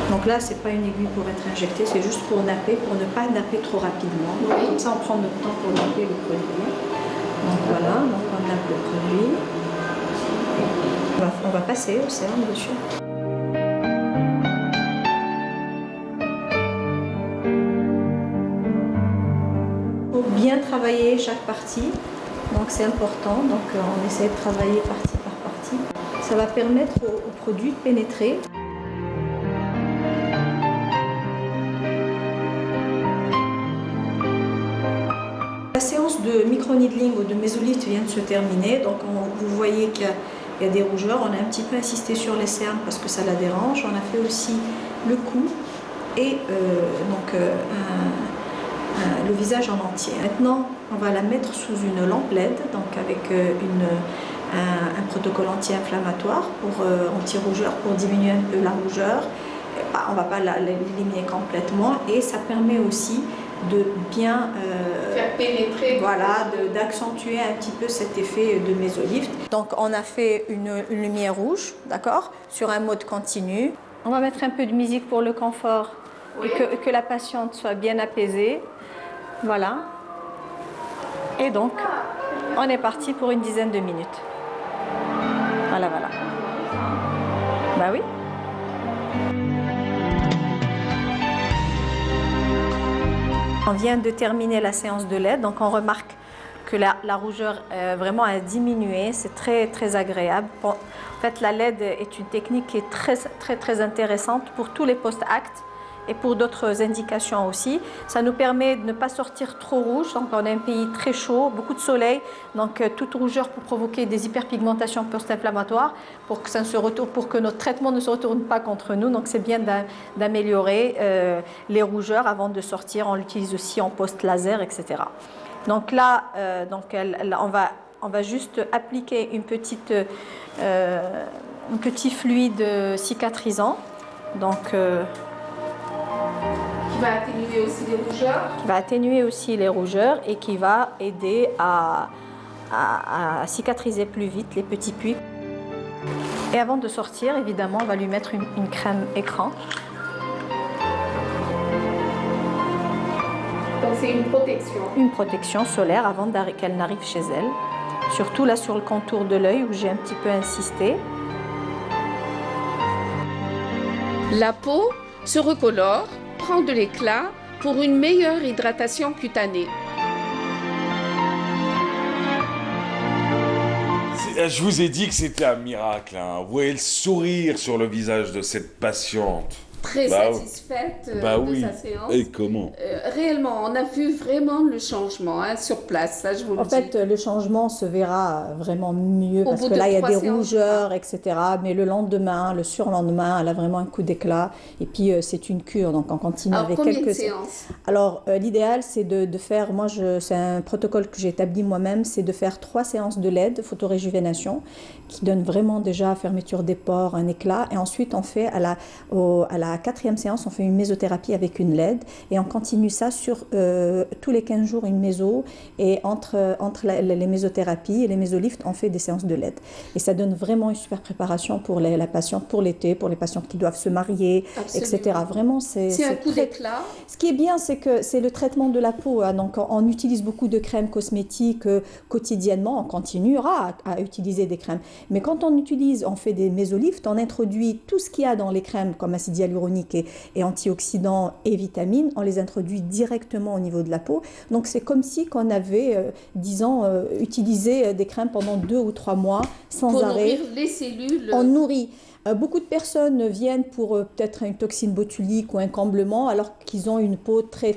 Donc là, c'est pas une aiguille pour être injectée, c'est juste pour napper, pour ne pas napper trop rapidement. Donc, comme ça, on prend notre temps pour napper le produit. Donc voilà, donc on nappe le produit. On va passer au cerne dessus. Pour bien travailler chaque partie, donc c'est important, donc on essaie de travailler partie par partie. Ça va permettre au produit de pénétrer. La séance de micro-needling ou de mésolift vient de se terminer, donc vous voyez qu'il y a des rougeurs. On a un petit peu insisté sur les cernes parce que ça la dérange. On a fait aussi le cou et le visage en entier. Maintenant, on va la mettre sous une lampe LED, donc avec un protocole anti-inflammatoire pour anti-rougeur, pour diminuer un peu la rougeur. On ne va pas l'éliminer complètement et ça permet aussi de bien faire pénétrer, voilà, d'accentuer un petit peu cet effet de mésolift. Donc on a fait une lumière rouge, d'accord, sur un mode continu. On va mettre un peu de musique pour le confort et que la patiente soit bien apaisée. Voilà. Et donc on est parti pour une dizaine de minutes. Voilà, voilà. Bah oui. On vient de terminer la séance de LED, donc on remarque que la rougeur vraiment a diminué, c'est très agréable. En fait, la LED est une technique qui est très intéressante pour tous les post-actes et pour d'autres indications aussi. Ça nous permet de ne pas sortir trop rouge, donc on a un pays très chaud, beaucoup de soleil, donc toute rougeur peut provoquer des hyperpigmentations post-inflammatoires pour que notre traitement ne se retourne pas contre nous. Donc c'est bien d'améliorer les rougeurs avant de sortir. On l'utilise aussi en post-laser, etc. Donc là, on va juste appliquer un petit fluide cicatrisant. Donc, qui va atténuer aussi les rougeurs. Qui va atténuer aussi les rougeurs et qui va aider à cicatriser plus vite les petits puits. Et avant de sortir, évidemment, on va lui mettre une crème écran. Donc c'est une protection. Une protection solaire avant qu'elle n'arrive chez elle. Surtout là sur le contour de l'œil où j'ai un petit peu insisté. La peau se recolore, prend de l'éclat pour une meilleure hydratation cutanée. Je vous ai dit que c'était un miracle. Hein. Vous voyez le sourire sur le visage de cette patiente. Très satisfaite de sa séance. Et comment réellement, on a vu vraiment le changement sur place, ça je vous le dis. En fait, le changement se verra vraiment mieux parce que là, il y a des rougeurs, etc. Mais le lendemain, le surlendemain, elle a vraiment un coup d'éclat. Et puis, c'est une cure, donc on continue avec quelques... Combien de séances? Alors, l'idéal, c'est de faire... Moi, c'est un protocole que j'ai établi moi-même, c'est de faire 3 séances de LED, photoréjuvénation, qui donne vraiment déjà fermeture des pores, un éclat. Et ensuite, on fait à la 4e séance, on fait une mésothérapie avec une LED et on continue ça sur tous les 15 jours une méso et entre les mésothérapies et les mésolifts, on fait des séances de LED. Et ça donne vraiment une super préparation pour la patiente pour l'été, pour les patientes qui doivent se marier, etc. Vraiment, c'est un coup d'éclat. Ce qui est bien, c'est que c'est le traitement de la peau. Hein. Donc, on utilise beaucoup de crèmes cosmétiques quotidiennement. On continuera à utiliser des crèmes. Mais quand on fait des mésolifts, on introduit tout ce qu'il y a dans les crèmes comme acide hyaluronique et antioxydants et vitamines, on les introduit directement au niveau de la peau. Donc c'est comme si on avait, disons, utilisé des crèmes pendant 2 ou 3 mois sans arrêt. Pour nourrir les cellules. On nourrit. Beaucoup de personnes viennent pour peut-être une toxine botulique ou un comblement alors qu'ils ont une peau très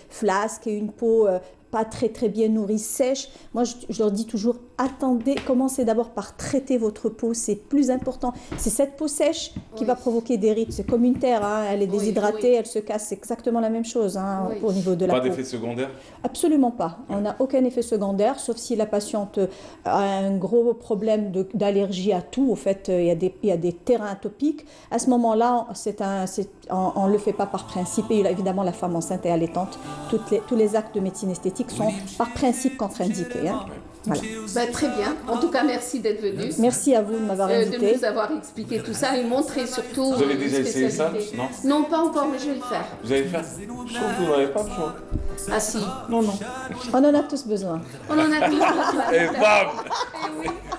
flasque et une peau pas très bien nourrie, sèche. Moi, je leur dis toujours, attendez, commencez d'abord par traiter votre peau, c'est plus important. C'est cette peau sèche qui va provoquer des rides. C'est comme une terre, hein, elle est déshydratée, elle se casse, c'est exactement la même chose hein, au niveau de la peau. Pas d'effet secondaire? Absolument pas. On n'a aucun effet secondaire, sauf si la patiente a un gros problème d'allergie à tout. Au fait, il y a des terrains atopiques. À ce moment-là, on ne le fait pas par principe. Et évidemment, la femme enceinte et allaitante, tous les actes de médecine esthétique sont par principe contre-indiqués. Hein. Voilà. Ben, très bien. En tout cas, merci d'être venu. Merci à vous de m'avoir invité. De nous avoir expliqué tout ça et montré surtout. Vous avez déjà essayé ça? Non. Non, pas encore, mais je vais le faire. Vous allez le faire? Je trouve que vous n'avez pas besoin. Ah si. Non, non. On en a tous besoin. On en a tous besoin. Et bam.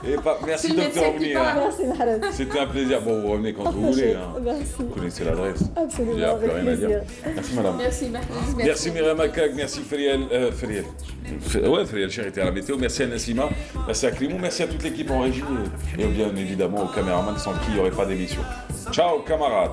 Et bam. Merci docteur Omnia. Merci Mahrez. C'était un plaisir. Bon, vous revenez quand vous voulez. Hein. Merci. Vous connaissez l'adresse. Absolument. Il n'y a plus rien à dire. Merci madame. Merci Mahrez. Merci Myriam Akag, merci Feriel. Ouais, Feriel Charité à la météo. Merci à Nassima. Merci à Clément. Merci à toute l'équipe en régie. Et bien évidemment aux caméramans sans qui il n'y aurait pas d'émission. Ciao camarades.